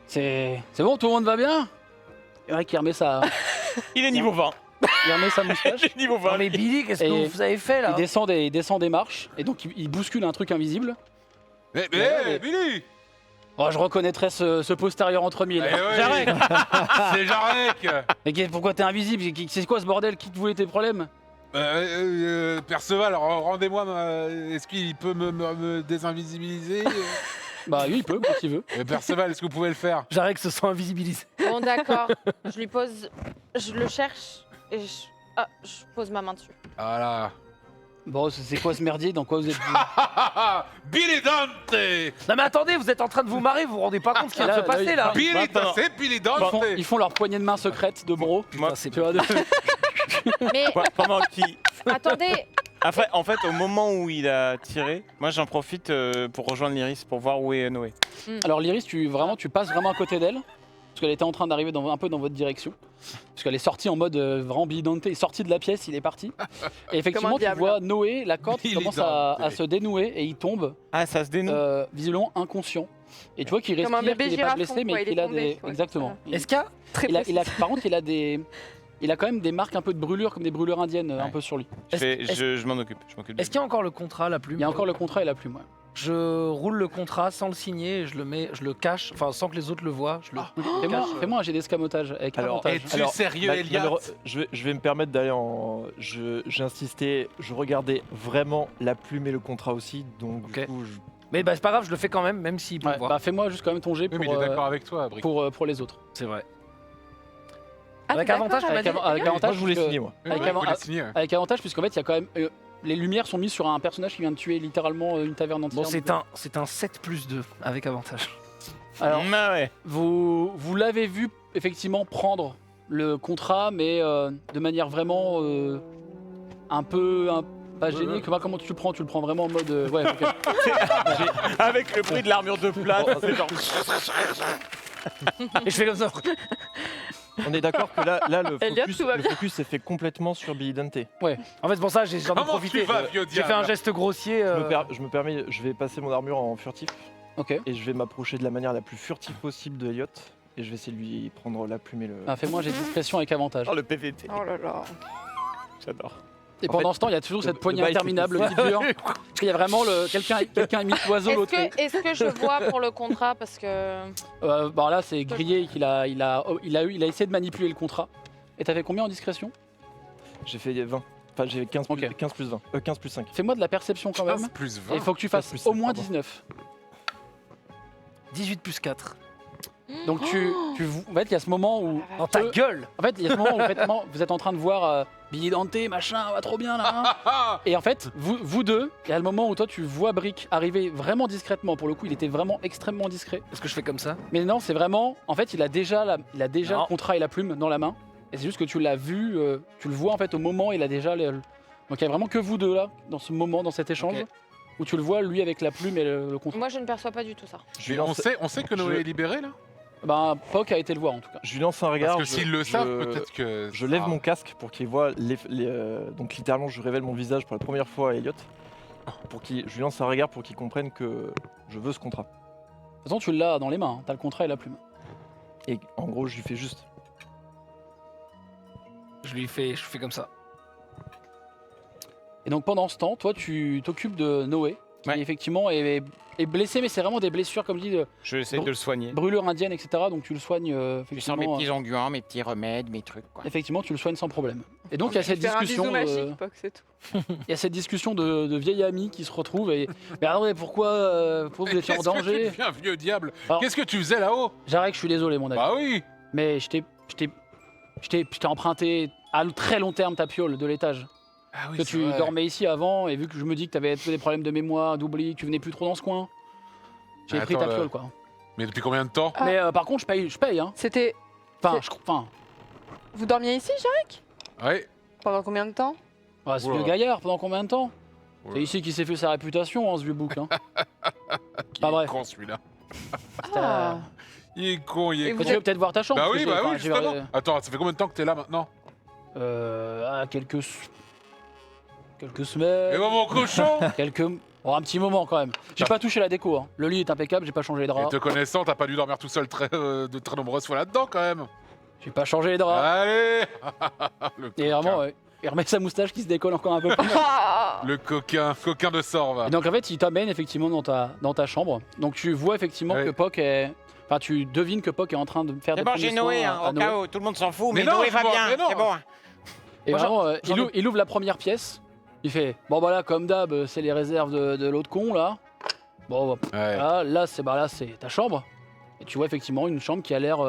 C'est bon, tout le monde va bien? Et ouais, qui remet sa Il est niveau 20. moustache. Il est niveau 20. Non, mais Billy, qu'est-ce que Et- vous avez fait là? Il descend des marches et donc il bouscule un truc invisible. Mais Billy! Oh, je reconnaîtrais ce postérieur entre mille. Eh ouais. Jarek. C'est Jarek! Pourquoi t'es invisible? C'est quoi ce bordel? Qui te voulait tes problèmes? Perceval, rendez-moi. Est-ce qu'il peut me désinvisibiliser? Bah oui, il peut quand il veut. Perceval, est-ce que vous pouvez le faire? Jarek se sent invisibilisé. Bon d'accord. Je lui pose, je le cherche. Ah, je pose ma main dessus. Voilà. Bon, c'est quoi ce merdier? Dans quoi vous êtes Billy Dante. Non mais attendez, vous êtes en train de vous marrer, vous vous rendez pas compte ce qui vient de se passer là. Billy Dante, Billy Dante. Ils font leur poignée de main secrète de bro. Putain, c'est Tu vois, de- Mais Pendant qu'il. attendez, Après, en fait, au moment où il a tiré, moi j'en profite pour rejoindre l'Iris pour voir où est Noé. Alors l'Iris, tu passes vraiment à côté d'elle. Parce qu'elle était en train d'arriver un peu dans votre direction. Parce qu'elle est sortie en mode vraiment Billy Dante, il est sorti de la pièce, il est parti. Et effectivement, tu diable. vois Noé, la corde qui Billy commence Dante. à se dénouer et il tombe, Ah, ça se dénoue. visiblement inconscient. Et tu vois qu'il Comme un respire, bébé qu'il n'est pas girafon, blessé, quoi, mais il est qu'il a tombé, des. ouais, Exactement. Est-ce qu'il y a Très précis. Par contre, il a quand même des marques un peu de brûlures, comme des brûlures indiennes un Ouais. peu sur lui. Je m'en occupe. Je m'occupe de Est-ce qu'il y a encore le contrat, la plume? Il y a encore le contrat et la plume. Ouais. Je roule le contrat sans le signer, et je le cache, enfin sans que les autres le voient. Je le Fais-moi un jet d'escamotage avec Alors, avantage. Es-tu sérieux, Elliot? je vais me permettre d'aller en. J'ai insisté, je regardais vraiment la plume et le contrat aussi, donc Ok. du coup, Mais bah c'est pas grave, je le fais quand même s'il peut Ouais, voir. bah, fais-moi juste quand même ton jet Oui, pour, mais il est d'accord avec toi, Brick. pour les autres. C'est vrai. Ah, Avec t'es avantage, d'accord, Avec, elle m'a dit- avec moi avantage, je voulais puisque- signer moi. Oui, avec oui, avant- vous l'avez signé. avec avantage, puisqu'en fait, il y a quand même. Les lumières sont mises sur un personnage qui vient de tuer littéralement une taverne entière. Bon, c'est un 7+2 avec avantage. Alors, Ah ouais. vous l'avez vu effectivement prendre le contrat, mais de manière vraiment un peu. Pas gênée. Comment tu le prends? Tu le prends vraiment en mode. Ouais, ok. Avec le bruit de l'armure de plate, c'est genre. Et je fais comme ça. On est d'accord que là Elliot, tout va le bien. focus s'est fait complètement sur Billy Dante. En fait, c'est pour ça, j'en ai Comment profité. tu vas, vieux J'ai fait un diable? geste grossier. Je me permets, je vais passer mon armure en furtif Ok. et je vais m'approcher de la manière la plus furtive possible de Elliot et je vais essayer de lui prendre la plume et le. Ah, fais-moi j'ai discrétion avec avantage. Oh, le PVT. Oh là là. J'adore. Et En pendant fait, ce temps, il y a toujours le- cette poignée le bail, c'est interminable tout. qui dure. Il y a vraiment quelqu'un imite l'oiseau, l'autre. est-ce que je vois pour le contrat parce que Bon là, c'est grillé qu'il a essayé de manipuler le contrat. Et t'as fait combien en discrétion? J'ai fait 20. Enfin, j'ai 15 plus, Ok. 15 plus 20. 15 plus 5. Fais-moi de la perception quand même. 15 plus Et 20. il faut que tu 15 fasses plus au 5, moins pardon. 19. 18 plus 4. Donc en fait, il y a ce moment où Dans ta gueule. En fait, il y a ce moment où effectivement, vous êtes en train de voir Billy Dante, machin, va trop bien là. Hein. Et en fait, vous deux, il y a le moment où toi tu vois Brick arriver vraiment discrètement. Pour le coup, il était vraiment extrêmement discret. Est-ce que je fais comme ça? Mais non, c'est vraiment. En fait, il a déjà Non. le contrat et la plume dans la main. Et c'est juste que tu l'as vu, tu le vois en fait au moment, il a déjà. Donc il y a vraiment que vous deux là, dans ce moment, dans cet échange, Ok. où tu le vois lui avec la plume et le contrat. moi je ne perçois pas du tout ça. Je lui Mais lance, on sait que Noé je- est libéré, là? Ben, Poc a été le voir en tout cas. je lui lance un regard. Parce que je- s'ils le je- savent, peut-être que... Je lève Ah. mon casque pour qu'il voit donc littéralement je révèle mon visage pour la première fois à Elliot. Je lui lance un regard pour qu'il comprenne que je veux ce contrat. De toute façon, tu l'as dans les mains, hein. T'as le contrat et la plume. Et en gros je lui fais juste. Je fais comme ça. Et donc pendant ce temps, toi tu t'occupes de Noé, qui Ouais. effectivement est blessé, mais c'est vraiment des blessures, comme je dis, de Je vais essayer de le soigner. brûlures indiennes, etc. Donc tu le soignes Je sors mes effectivement. petits onguents, mes petits remèdes, mes trucs, quoi. Effectivement, tu le soignes sans problème. Et donc il y a cette Faire un discussion. bisou magique, Poc, c'est tout. Il y a cette discussion de vieilles amies qui se retrouvent et. Mais attendez, pourquoi vous étiez en Qu'est-ce que tu danger? deviens, vieux diable? Alors- Qu'est-ce que tu faisais là-haut? Jarek, je suis désolé, mon ami. Bah oui! Mais je t'ai emprunté à très long terme ta piole de l'étage. Ah oui, Que c'est tu vrai. dormais ici avant, et vu que je me dis que tu avais des problèmes de mémoire, d'oubli, que tu venais plus trop dans ce coin, j'ai pris Attends, ta là. piole, quoi. Mais depuis combien de temps? Ah. Mais par contre, je paye, hein. C'était. Enfin, C'est- enfin, Vous dormiez ici, Jarek? Ouais. Pendant combien de temps? ouais, ce Oula. vieux gaillard, pendant combien de temps? Oula. C'est ici qu'il s'est fait sa réputation, hein, ce vieux bouc. Hein. Il Pas est vrai. con celui-là. Ah. Il est con, il est Et con. vous Tu veux peut-être voir ta chambre? Bah parce oui, que bah j'ai- oui, enfin, j'ai- justement. Attends, ça fait combien de temps que t'es là maintenant? Quelques semaines. Et mon cochon! Oh, un petit moment quand même. J'ai pas touché la déco. Hein. Le lit est impeccable, j'ai pas changé les Et draps. te connaissant, t'as pas dû dormir tout seul de très nombreuses fois là-dedans quand même. J'ai pas changé les draps. Allez! Le Et coquin. vraiment, ouais. Il remet sa moustache qui se décolle encore un peu plus. Ah. Le coquin de Sorve. Et donc en fait, il t'amène effectivement dans ta chambre. Donc tu vois effectivement Ouais. que Poc est. Enfin, tu devines que Poc est en train de faire C'est des bon, premiers j'ai Noé, soins hein, à au Noé. cas où, tout le monde s'en fout, Mais mais, non, Noé je va vois, bien, mais non. c'est bon. Et Moi, vraiment, j'en ai- il ouvre la première pièce. Il fait bon bah là comme d'hab, c'est les réserves de l'autre con là. Bon, Ouais. là c'est ta chambre. Et tu vois effectivement une chambre qui a l'air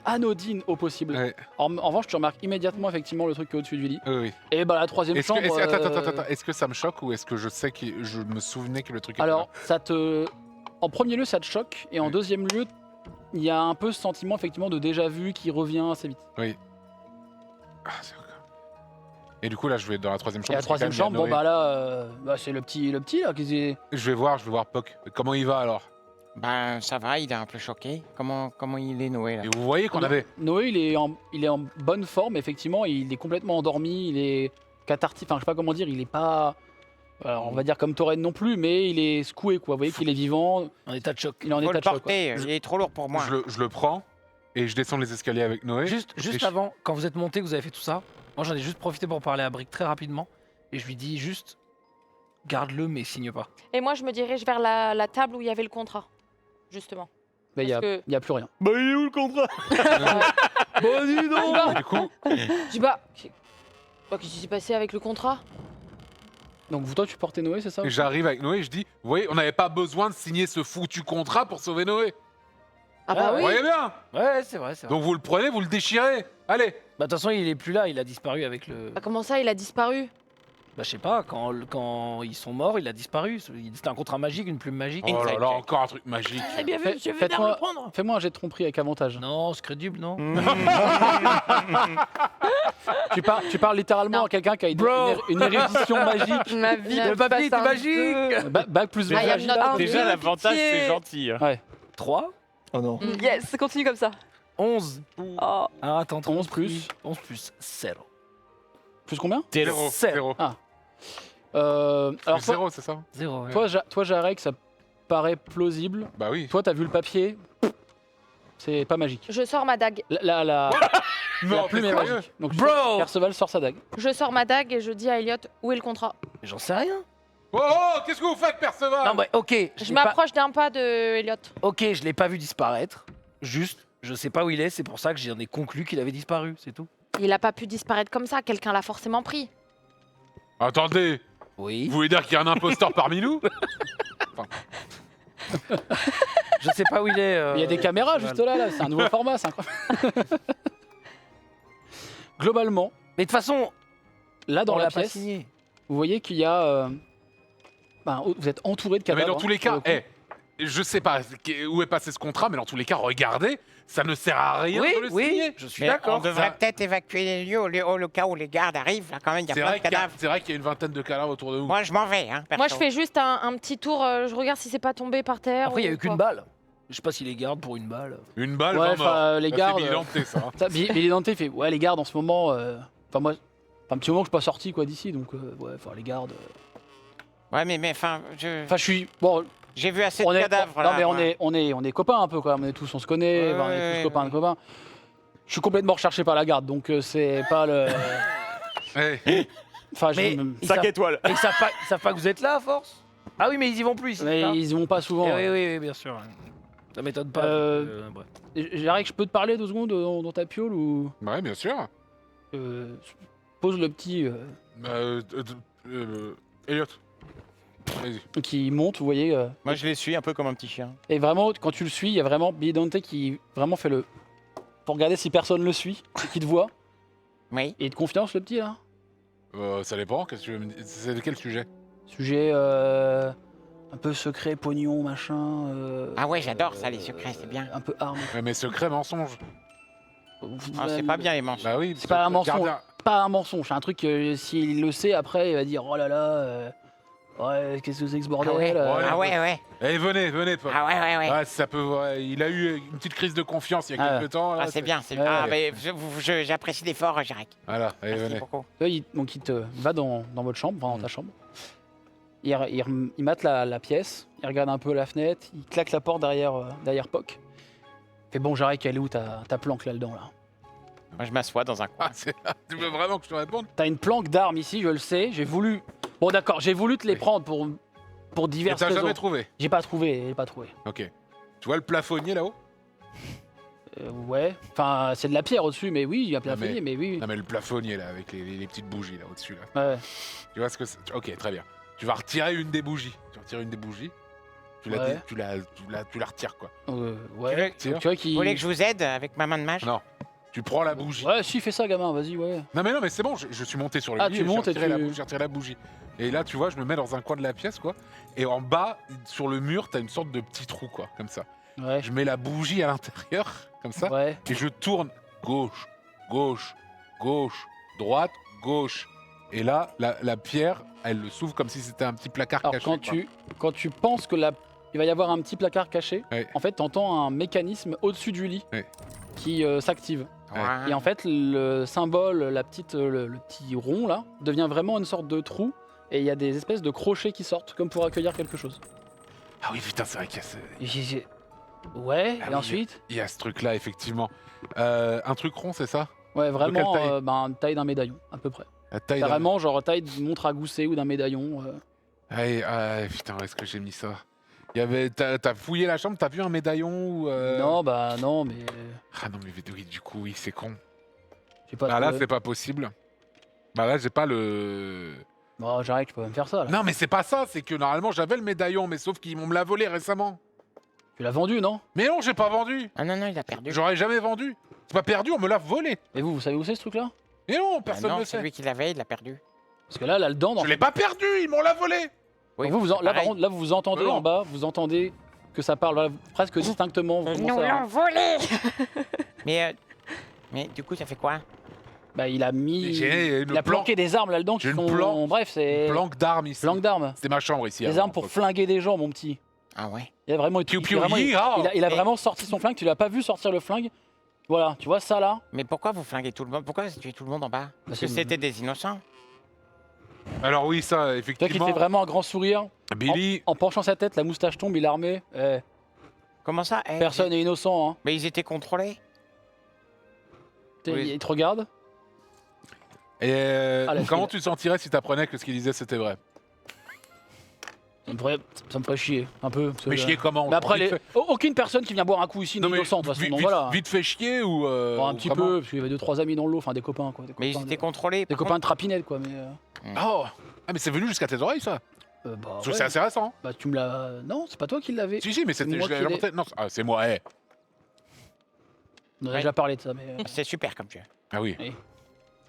anodine au possible. Ouais. En revanche, tu remarques immédiatement effectivement le truc qui est au-dessus du lit. Oui. Et bah la troisième Est-ce chambre. que, attends. Est-ce que ça me choque ou est-ce que je sais que je me souvenais que le truc était Alors, là ça te. En premier lieu, ça te choque, et en Oui. deuxième lieu, il y a un peu ce sentiment effectivement de déjà vu qui revient assez vite. Ah, c'est ok. Et du coup, là, je vais dans la troisième chambre. Et la parce que troisième quand même, chambre, il y bon a Noé. bah là, c'est le petit là qui est. Je vais voir Poc. Comment il va alors? Ben, ça va, il est un peu choqué. Comment il est, Noé, là? Et vous voyez qu'on avait. Noé, il est en bonne forme, effectivement, il est complètement endormi, il est cathartique, enfin je sais pas comment dire, il est pas. Alors, on va dire comme Torren non plus, mais il est secoué quoi. Vous voyez qu'il est vivant, En état de choc. il est en Faut état le de choc. quoi. porter, il est trop lourd pour moi. Je le prends et je descends les escaliers avec Noé. Juste je- avant, quand vous êtes monté, que vous avez fait tout ça, moi j'en ai juste profité pour parler à Brick très rapidement. Et je lui dis juste, garde-le mais signe pas. Et moi, je me dirige vers la table où il y avait le contrat, justement. Mais il y a, Parce que- y a plus rien. Bah, il est où le contrat? Bon, dis donc. Et du coup, Je dis bah, qu'est-ce qui s'est passé avec le contrat? Donc toi tu portais Noé, c'est ça j'arrive avec Noé et je dis, vous voyez, on n'avait pas besoin de signer ce foutu contrat pour sauver Noé. Ah bah Ah Vous oui. voyez bien? Ouais, c'est vrai, c'est vrai. Donc vous le prenez, vous le déchirez. Allez. Bah, de toute façon, il est plus là, il a disparu avec le. Bah, comment ça, il a disparu? Bah, je sais pas, quand ils sont morts, il a disparu. C'était un contrat magique, une plume magique. Oh là Inside là, check. encore un truc magique. Eh bien vu, Fais- monsieur faites-moi- Vénère le prendre. Fais-moi un jet de tromperie avec avantage. Non, c'est crédible, non Tu parles littéralement Non. à quelqu'un qui a Bro. une érudition magique. Ma vie Le de papier était passe un magique. deux. Bac plus I am voyage. not Ah, Déjà, oui, l'avantage, pitié. c'est gentil. 3, Oh non. Yes, continue comme ça. 11. Oh. Ah, attends, 11 plus. 11 plus 0. Plus combien Zéro. Zéro. Zéro. Alors toi, Zéro, c'est ça? 0. toi Jarek, ça paraît plausible. Bah oui. Toi, t'as vu le papier. C'est pas magique. Je sors ma dague. La Non, plume t'es est sérieux? magique. Donc Bro. Perceval sort sa dague. Je sors ma dague et je dis à Elliot, où est le contrat? J'en sais rien. Oh, oh, qu'est-ce que vous faites, Perceval? Non, bah, ok. Je l'ai pas- m'approche d'un pas de Elliot. Ok, je l'ai pas vu disparaître. Juste, je sais pas où il est, c'est pour ça que j'en ai conclu qu'il avait disparu, c'est tout. Il a pas pu disparaître comme ça, quelqu'un l'a forcément pris. Attendez, Oui. vous voulez dire qu'il y a un imposteur parmi nous? Je sais pas où il est. Il y a des caméras Perceval. juste là, c'est un nouveau format, c'est incroyable. Globalement, Mais de toute façon, là dans on la l'a pas pièce, signé. vous voyez qu'il y a. Vous êtes entouré de Non, mais cadavres. dans tous les pour cas, le coup. je sais pas où est passé ce contrat, mais dans tous les cas, regardez, ça ne sert à rien Oui, de le oui, signer. je suis Mais on d'accord. devrait Ça- peut-être évacuer les lieux au cas où les gardes arrivent. Là, quand même, il y a C'est plein vrai de qu'il y a- cadavres. c'est vrai qu'il y a une vingtaine de cadavres autour de nous. Moi, je m'en vais, hein, perso. Moi, je fais juste un petit tour, je regarde si c'est pas tombé par terre. Après, il y a ou eu qu'une quoi. balle. Je sais pas s'il les garde pour une balle. Une balle, Ouais, 20 morts. enfin, les Ça, gardes, C'est bilanté, ça. hein. Ça, Billy Dante fait ouais les gardes en ce moment. Enfin moi, un petit moment que je suis pas sorti quoi d'ici donc ouais enfin les gardes. Ouais, mais enfin, Enfin je suis bon. j'ai vu assez On de est cadavres non là. mais moi. on est copains un peu quand même. On se connaît. Ouais, Enfin, on est tous ouais, copains de ouais. copains. Je suis complètement recherché par la garde donc c'est pas le. Eh, Enfin je Mais me- ils 5 savent, étoiles. ils savent pas que vous êtes là à force. Ah oui, mais ils y vont plus. mais ils y vont pas souvent. Oui, oui, bien sûr. Ça m'étonne pas. Bref. J'arrive, je peux te parler 2 secondes dans ta piole ou bah ouais, bien sûr. pose le petit Elliot. Vas-y. qui monte vous voyez. Moi, je les suis un peu comme un petit chien. Et vraiment, quand tu le suis, il y a vraiment Billy Dante qui vraiment fait le. Pour regarder si personne le suit, et qui te voit. Oui. Et de confiance, le petit là. Ça dépend, qu'est-ce que tu veux me dire? C'est de quel sujet? Sujet un peu secret, pognon, machin. Ah ouais, j'adore ça, les secrets, c'est bien. Un peu arme. Ouais, mais secret mensonge. Ah, c'est pas bien les mensonges. Bah oui. C'est pas un mensonge. gardien- Pas un mensonge, c'est un truc que s'il le sait après, il va dire oh là là. Ouais, qu'est-ce que c'est que ce bordel Ah ouais, ouais. ah ouais, ouais. Eh, venez, pote. Ah ouais, ouais, ouais. Ouais, ça peut. Ouais, il a eu une petite crise de confiance il y a Ah quelques temps. là, Ah, c'est bien, c'est Ouais, bien. Ah, ouais. mais j'apprécie l'effort, Jarek. Voilà, allez, Merci venez. beaucoup. Là, donc il te va dans votre chambre, enfin, dans ta chambre. Il mate la pièce, il regarde un peu la fenêtre, il claque la porte derrière Poc. Il fait bon, Jarek, elle est où ta planque là-dedans là? Moi, je m'assois dans un coin. Ah, tu veux vraiment que je te réponde? T'as une planque d'armes ici, je le sais. J'ai voulu. Bon, d'accord, j'ai voulu te les Oui. prendre pour Et diverses t'as raisons. jamais trouvé? J'ai pas trouvé. Ok. Tu vois le plafonnier là-haut? Ouais. Enfin, c'est de la pierre au-dessus, mais oui, il y a plein de Non, mais- mais oui. Non mais le plafonnier là, avec les petites bougies là au-dessus là. Ouais. Tu vois ce que c'est? Ok, très bien. Tu vas retirer une des bougies. Tu retires une des bougies. Ouais. tu la retires quoi. Ouais. Tu veux- Tu vois qu'il. Vous voulez que je vous aide avec ma main de mage? Non. Tu prends la bougie. Ouais, si, fais ça, gamin, vas-y, ouais. Non mais c'est bon, je suis monté sur le Ah, lit tu et montes et j'ai retiré la bougie. Et là, tu vois, je me mets dans un coin de la pièce, quoi. Et en bas, sur le mur, t'as une sorte de petit trou, quoi, comme ça. Ouais. Je mets la bougie à l'intérieur, comme ça, Ouais. et je tourne gauche, gauche, gauche, droite, gauche. Et là, la pierre, elle s'ouvre comme si c'était un petit placard Alors, caché. quand tu penses que il va y avoir un petit placard caché, Ouais. en fait, t'entends un mécanisme au-dessus du lit Ouais. qui s'active. Ouais. Et en fait, le symbole, le petit rond là, devient vraiment une sorte de trou. Et il y a des espèces de crochets qui sortent, comme pour accueillir quelque chose. Ah oui, putain, c'est vrai qu'il y a Ouais, Ah et oui, ensuite il y a ce truc-là, effectivement. Un truc rond, c'est ça? Ouais, vraiment, quelle taille taille d'un médaillon, à peu près. La taille d'un- Carrément, genre taille d'une montre à gousset ou d'un médaillon. Putain, où est-ce que j'ai mis ça? T'as fouillé la chambre, t'as vu un médaillon ou Non, bah non, mais. Ah non, mais oui, du coup, oui, c'est con. J'ai pas Bah là, trouvé. c'est pas possible. Bah là, j'ai pas le... Bon, j'arrête, je peux même faire ça là. Non, mais c'est pas ça, c'est que normalement, j'avais le médaillon, mais sauf qu'ils me l'a volé récemment. Tu l'as vendu, non? Mais non, j'ai pas vendu. Ah non, il a perdu. J'aurais jamais vendu. C'est pas perdu, on me l'a volé. Et vous savez où c'est ce truc là? Mais non, Ah personne non, ne c'est sait. lui qui l'avait, il l'a perdu. Parce que là, là-dedans, dans Je l'ai pas perdu, ils m'ont l'a volé. Oui, vous, là, par pareil. contre, là, vous entendez Non. en bas, vous entendez que ça parle voilà, presque distinctement. Vous Ils nous commencez à- l'ont volé. Mais du coup, ça fait quoi? Bah, il a mis. J'ai Il a planqué des armes là-dedans qui J'ai une sont. planque- Bref, c'est. Planque d'armes ici. Planque d'armes. C'était ma chambre ici. Des avant, armes pour donc. flinguer des gens, mon petit. Ah ouais. Il a vraiment. Piou, il- piou, vraiment- hi-ha. il a Mais- vraiment sorti son flingue. Tu l'as pas vu sortir le flingue. Voilà, tu vois ça là. Mais pourquoi vous flinguez tout le monde? Pourquoi vous tuez tout le monde en bas? Parce que c'est- c'était des innocents. Alors oui, ça, Toi qui effectivement. te fait vraiment un grand sourire. Billy, En penchant sa tête, la moustache tombe, il est armé. Comment ça? Eh, Personne n'est innocent. Hein. Mais ils étaient contrôlés. Oui. Il te regarde. Ah, la comment fille. tu te sentirais si t'apprenais que ce qu'il disait c'était vrai? Ça me ferait chier un peu. parce que, Mais chier comment? Mais après, Vite fait- aucune personne qui vient boire un coup ici n'est Non, mais innocente de toute façon. vite, Donc vite- voilà. vite fait chier ou Bon, un ou petit vraiment- peu, parce qu'il y avait 2-3 amis dans le lot, enfin des copains quoi. Des Mais ils copains étaient de- contrôlés. Des Par copains de trapinette quoi. Mais Oh, ah mais c'est venu jusqu'à tes oreilles ça. bah, Parce que ouais. c'est assez récent. Bah tu me l'as. Non, c'est pas toi qui l'avais. Si mais c'était moi je l'ai qui l'ai- inventé. Non, c'est moi. On a Ouais. déjà parlé de ça, mais. contre, c'est super comme jeu. Ah oui. Oui.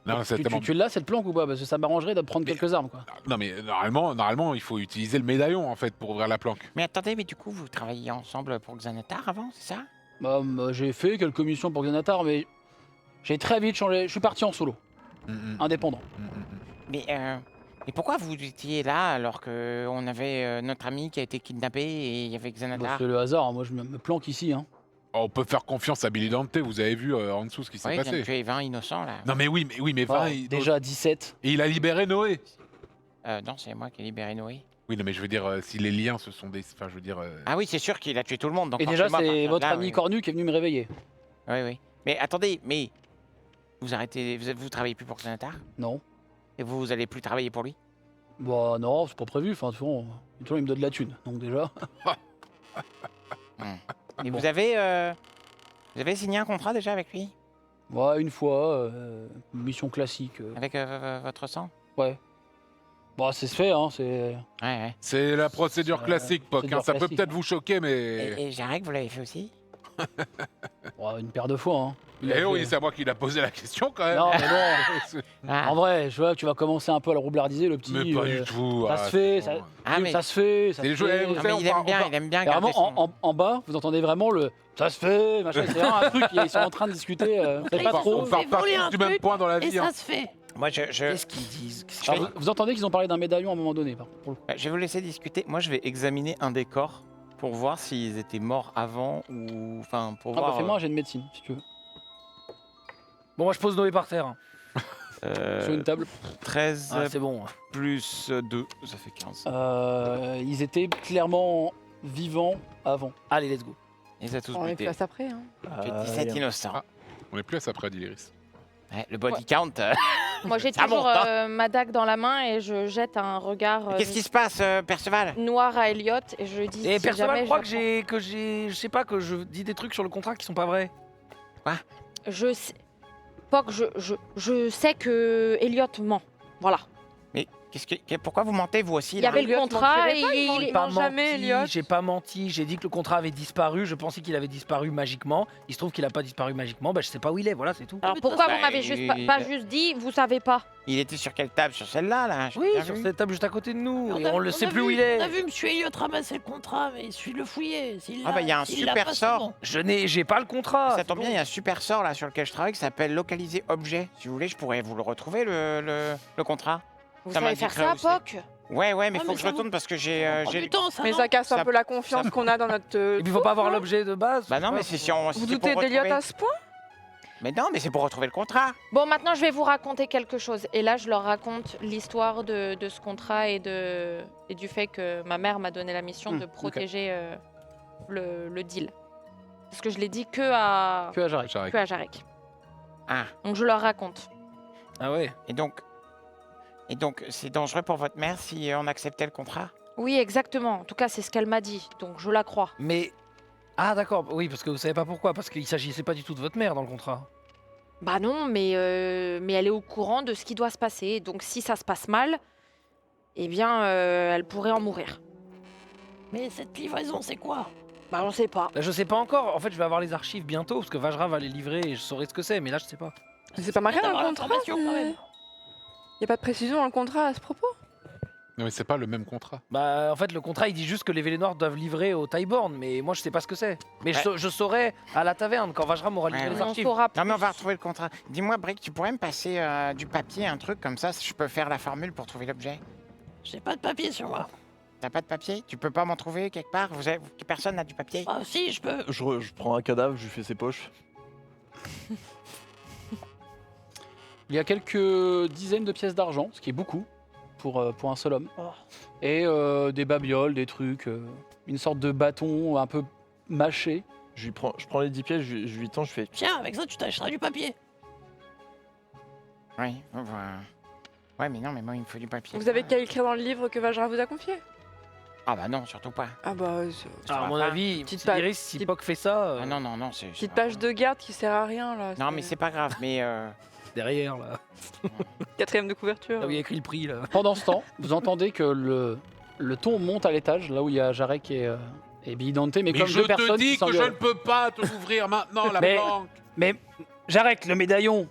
Non, c'est tellement. Tu l'as cette planque ou pas? Parce que ça m'arrangerait de prendre Mais- quelques armes quoi. Non mais normalement il faut utiliser le médaillon en fait pour ouvrir la planque. Mais attendez, mais du coup, vous travailliez ensemble pour Xanatar avant, c'est ça? Bah, j'ai fait quelques missions pour Xanatar, mais j'ai très vite changé. Je suis parti en solo, indépendant. Mais pourquoi vous étiez là alors que on avait notre ami qui a été kidnappé et il y avait Bah, Xanatar? c'est le hasard, hein. Moi je me planque ici. Hein. On peut faire confiance à Billy Dante. Vous avez vu en dessous ce qui s'est Oui, il vient de passé. tuer 20 innocents là. Non mais oui mais Ah, 20, il... déjà 17. et il a libéré Noé. Non, c'est moi qui ai libéré Noé. Oui non mais je veux dire si les liens se sont des, enfin je veux dire. Ah oui, c'est sûr qu'il a tué tout le monde. Donc Et déjà, forcément, à c'est partir de votre là, ami oui. Cornu qui est venu me réveiller. Oui, oui. Mais attendez, mais vous arrêtez, vous travaillez plus pour Xanatar Non. et vous allez plus travailler pour lui? Bah non, c'est pas prévu. Enfin, souvent, il me donne de la thune. Donc déjà. Et Bon. vous avez signé un contrat déjà avec lui? Ouais, une fois, mission classique. Avec votre sang? Ouais. Bah, c'est se fait, hein. C'est. Ouais, ouais. C'est la procédure C'est, classique, Poc. procédure Ça peut classique, peut-être hein. vous choquer mais. Et Jarek, vous l'avez fait aussi? Ouais, une paire de fois, hein. Il a Eh fait- oui, c'est à moi qui l'a posé la question quand même. Non, mais bon. Ah, En vrai, je vois que tu vas commencer un peu à le roublardiser, le petit. Mais pas du tout. ça ah, se fait, c'est bon. Ah, mais, Ça se fait, ça C'est se des jeux- fait. vous non, savez, mais il aime on bien, va- il aime bien Et garder vraiment, son... en bas, vous entendez vraiment le ça se fait, machin. C'est vraiment un truc, ils sont en train de discuter. C'est Ils pas sont trop. On part pas voler un tous du même truc, point dans la Et vie. hein. ça se fait. Moi, je Qu'est-ce qu'ils disent? Alors, vous entendez qu'ils ont parlé d'un médaillon à un moment donné, pour le coup. vais vous laisser discuter. Moi, je vais examiner un décor pour voir s'ils étaient morts avant ou. Enfin, pour Ah bah voir. fais-moi un jet de médecine, si tu veux. Bon, moi je pose Noé par terre. Hein. Sur une table. 13 Ah, c'est bon. plus 2, ça fait 15. Ils étaient clairement vivants avant. Allez, let's go. Ils ont tous On est buté. place après. Hein. Fait 17 innocents. Ah. On est plus à ça près d'Iris. Ouais, le body count. Moi, j'ai Ça toujours monte, hein. ma dague dans la main et je jette un regard Qu'est-ce qui se passe, Perceval? noir à Elliot et je lui dis. Et si Perceval jamais croit je que j'ai. Je sais pas, que je dis des trucs sur le contrat qui sont pas vrais. Je sais. Poc, je sais que Elliot ment. Voilà. Pourquoi vous mentez, vous aussi Il y là avait le Elliot, contrat mentirait et pas, il ment- il... il ment jamais, Elliot. J'ai pas menti, j'ai dit que le contrat avait disparu, je pensais qu'il avait disparu magiquement. Il se trouve qu'il a pas disparu magiquement, bah je sais pas où il est, voilà, c'est tout. Alors Mais pourquoi bah, vous m'avez juste pas juste dit, vous savez pas? Il était sur quelle table? Sur celle-là, là j'ai Oui, bien sur vu. cette table juste à côté de nous, On et a- on le on sait a plus vu- où il est. On a vu Monsieur Elliot ramasser le contrat, mais il suffit de le fouiller. Ah bah, il y a un super sort. J'ai pas le contrat. Ça tombe bien, il y a un super sort là sur lequel je travaille qui s'appelle localiser objet. Si vous voulez, je pourrais vous le retrouver, le contrat. Vous Ça savez faire m'indiquerait ça, où c'est. Poc? Ouais, mais Ah, faut mais que je ça retourne vous- parce que j'ai... Mais ça casse un Ça- peu la confiance qu'on a dans notre. Et puis faut pas avoir l'objet de base. Bah non, mais c'est si on... Vous si c'est doutez pour d'Eliot retrouver- à ce point? Mais non, mais c'est pour retrouver le contrat. Bon, maintenant je vais vous raconter quelque chose. Et là, je leur raconte l'histoire de ce contrat et du fait que ma mère m'a donné la mission de protéger le deal. Parce que je l'ai dit que à Jarek. Jarek. Ah, Donc je leur raconte. Ah ouais. et donc c'est dangereux pour votre mère si on acceptait le contrat? Oui, exactement. En tout cas, c'est ce qu'elle m'a dit. Donc je la crois. Mais. Ah d'accord, oui, parce que vous savez pas pourquoi, parce qu'il s'agissait pas du tout de votre mère dans le contrat. Bah non, mais elle est au courant de ce qui doit se passer. Donc si ça se passe mal, eh bien, elle pourrait en mourir. Mais cette livraison, c'est quoi? Bah on sait pas. Là je sais pas encore, en fait je vais avoir les archives bientôt, parce que Vajra va les livrer et je saurai ce que c'est, mais là je sais pas. Mais c'est pas marqué dans D'avoir le contrat. l'information, quand même. Y a pas de précision dans le contrat à ce propos? Non, mais c'est pas le même contrat. Bah en fait le contrat il dit juste que les Vélénoirs doivent livrer au Tyborn, mais moi je sais pas ce que c'est. Mais je saurai à la taverne quand Vajra m'aura livré Ouais, les ouais. On archives. saura Non, mais on va plus. retrouver le contrat. Dis-moi, Brick, tu pourrais me passer du papier, un truc comme ça, je peux faire la formule pour trouver l'objet? J'ai pas de papier sur moi. T'as pas de papier? Tu peux pas m'en trouver quelque part? Personne n'a du papier? Ah si, je peux. Je prends un cadavre, je lui fais ses poches. Il y a quelques dizaines de pièces d'argent, ce qui est beaucoup pour un seul homme. Oh. Et des babioles, des trucs, une sorte de bâton un peu mâché. Je prends les 10 pièces, je lui tends, je fais. Tiens, avec ça, tu t'achèteras du papier. Oui, ouais, mais non, mais moi, il me faut du papier. Vous avez qu'à écrire dans le livre que Vajra vous a confié? Ah bah non, surtout pas. Ah bah, Alors, à mon pas. avis, Petite si page- Iris, si petite- Poc fait ça, Ah non, c'est... petite page de garde qui sert à rien là. Non, mais c'est pas grave, mais... derrière là, Quatrième de couverture. là où il y a écrit le prix là. Pendant ce temps, vous entendez que le ton monte à l'étage, là où il y a Jarek et Billy Dante, mais comme je deux te personnes dis qui que je s'engueulent. ne peux pas te l'ouvrir maintenant, la Mais- banque. Mais Jarek, le médaillon,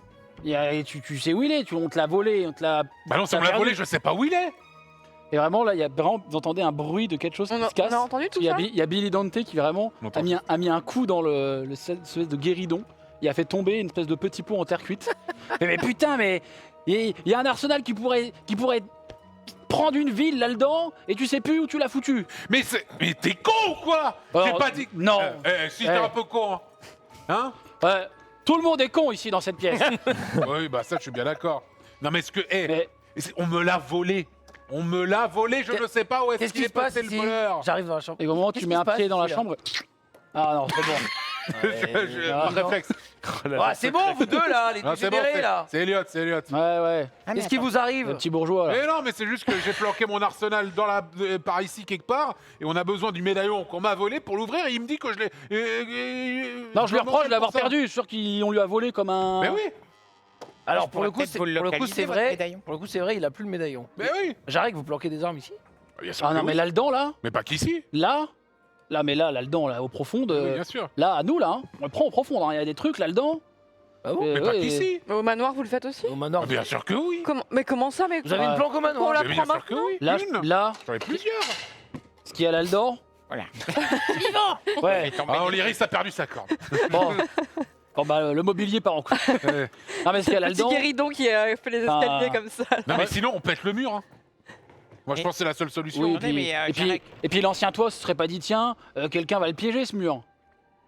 tu sais où il est, on te l'a volé, on te l'a... Bah non, si T'as on me l'a perdu. volé, je sais pas où il est. Et vraiment, là, vous entendez un bruit de quelque chose qui se casse. On a entendu tout Il y, a ça? il y a Billy Dante qui vraiment On entend. a mis un coup dans le espèce de guéridon. Il a fait tomber une espèce de petit pot en terre cuite. mais putain, mais il y a un arsenal qui pourrait prendre une ville là-dedans et tu sais plus où tu l'as foutu. Mais t'es con ou quoi? J'ai Alors, pas dit. non. Si t'es un peu con. Hein? Ouais, tout le monde est con ici dans cette pièce. Oui, bah ça, je suis bien d'accord. Non, mais est-ce que. Mais On me l'a volé. On me l'a volé, je ne sais pas où est-ce Qu'est-ce qu'il qui est se passe passé le ici voleur. J'arrive dans la chambre. et au moment où Qu'est-ce tu mets qui un se passe pied dans la ici, là chambre. Ah non, c'est bon. Réflexe. Ah, c'est bon, vous deux là, les Non, deux c'est bon, libérés là. c'est Elliot, c'est Elliot. Ouais. Ah, mais Qu'est-ce qui attends. vous arrive? Le petit bourgeois là. Mais non, mais c'est juste que j'ai planqué mon arsenal par ici quelque part et on a besoin du médaillon qu'on m'a volé pour l'ouvrir et il me dit que je l'ai. Non, je lui reproche de l'avoir pour ça. perdu. Je suis sûr qu'on lui a volé comme un. Mais oui, Alors Je pour le pourrais coup, peut-être vous le localiser, c'est votre vrai. médaillon. Pour le coup, c'est vrai, il a plus le médaillon. mais oui. Jarek, vous planquez des armes ici? Bien sûr Ah que non, mais oui. là-dedans, là, Mais pas qu'ici. là, là-dedans, là, au profond, Oui, bien sûr. là, à nous, là, hein, on le prend au profond, hein, il y a des trucs là-dedans. Ah bon? Mais pas ouais, qu'ici. Mais au manoir, vous le faites aussi? Au manoir. Ah, bien sûr que oui. Mais comment ça? Mais Vous avez une planque au On manoir? la Mais prend bien sûr que oui. Là, Une. là, J'en ai plusieurs. ce qu'il y a là-dedans, Voilà. Vivant. ouais, Ah, Lyris a perdu sa corde. bon. Bon, bah, le mobilier part en couille. Non, mais ce qu'il y a le petit là-dedans, guéridon qui a fait les escaliers Ah. comme ça. Non, mais sinon, on pète le mur. Hein. Moi, je Mais- pense que c'est la seule solution. oui, Attendez, mais, et puis l'ancien toit se serait pas dit, tiens, quelqu'un va le piéger ce mur.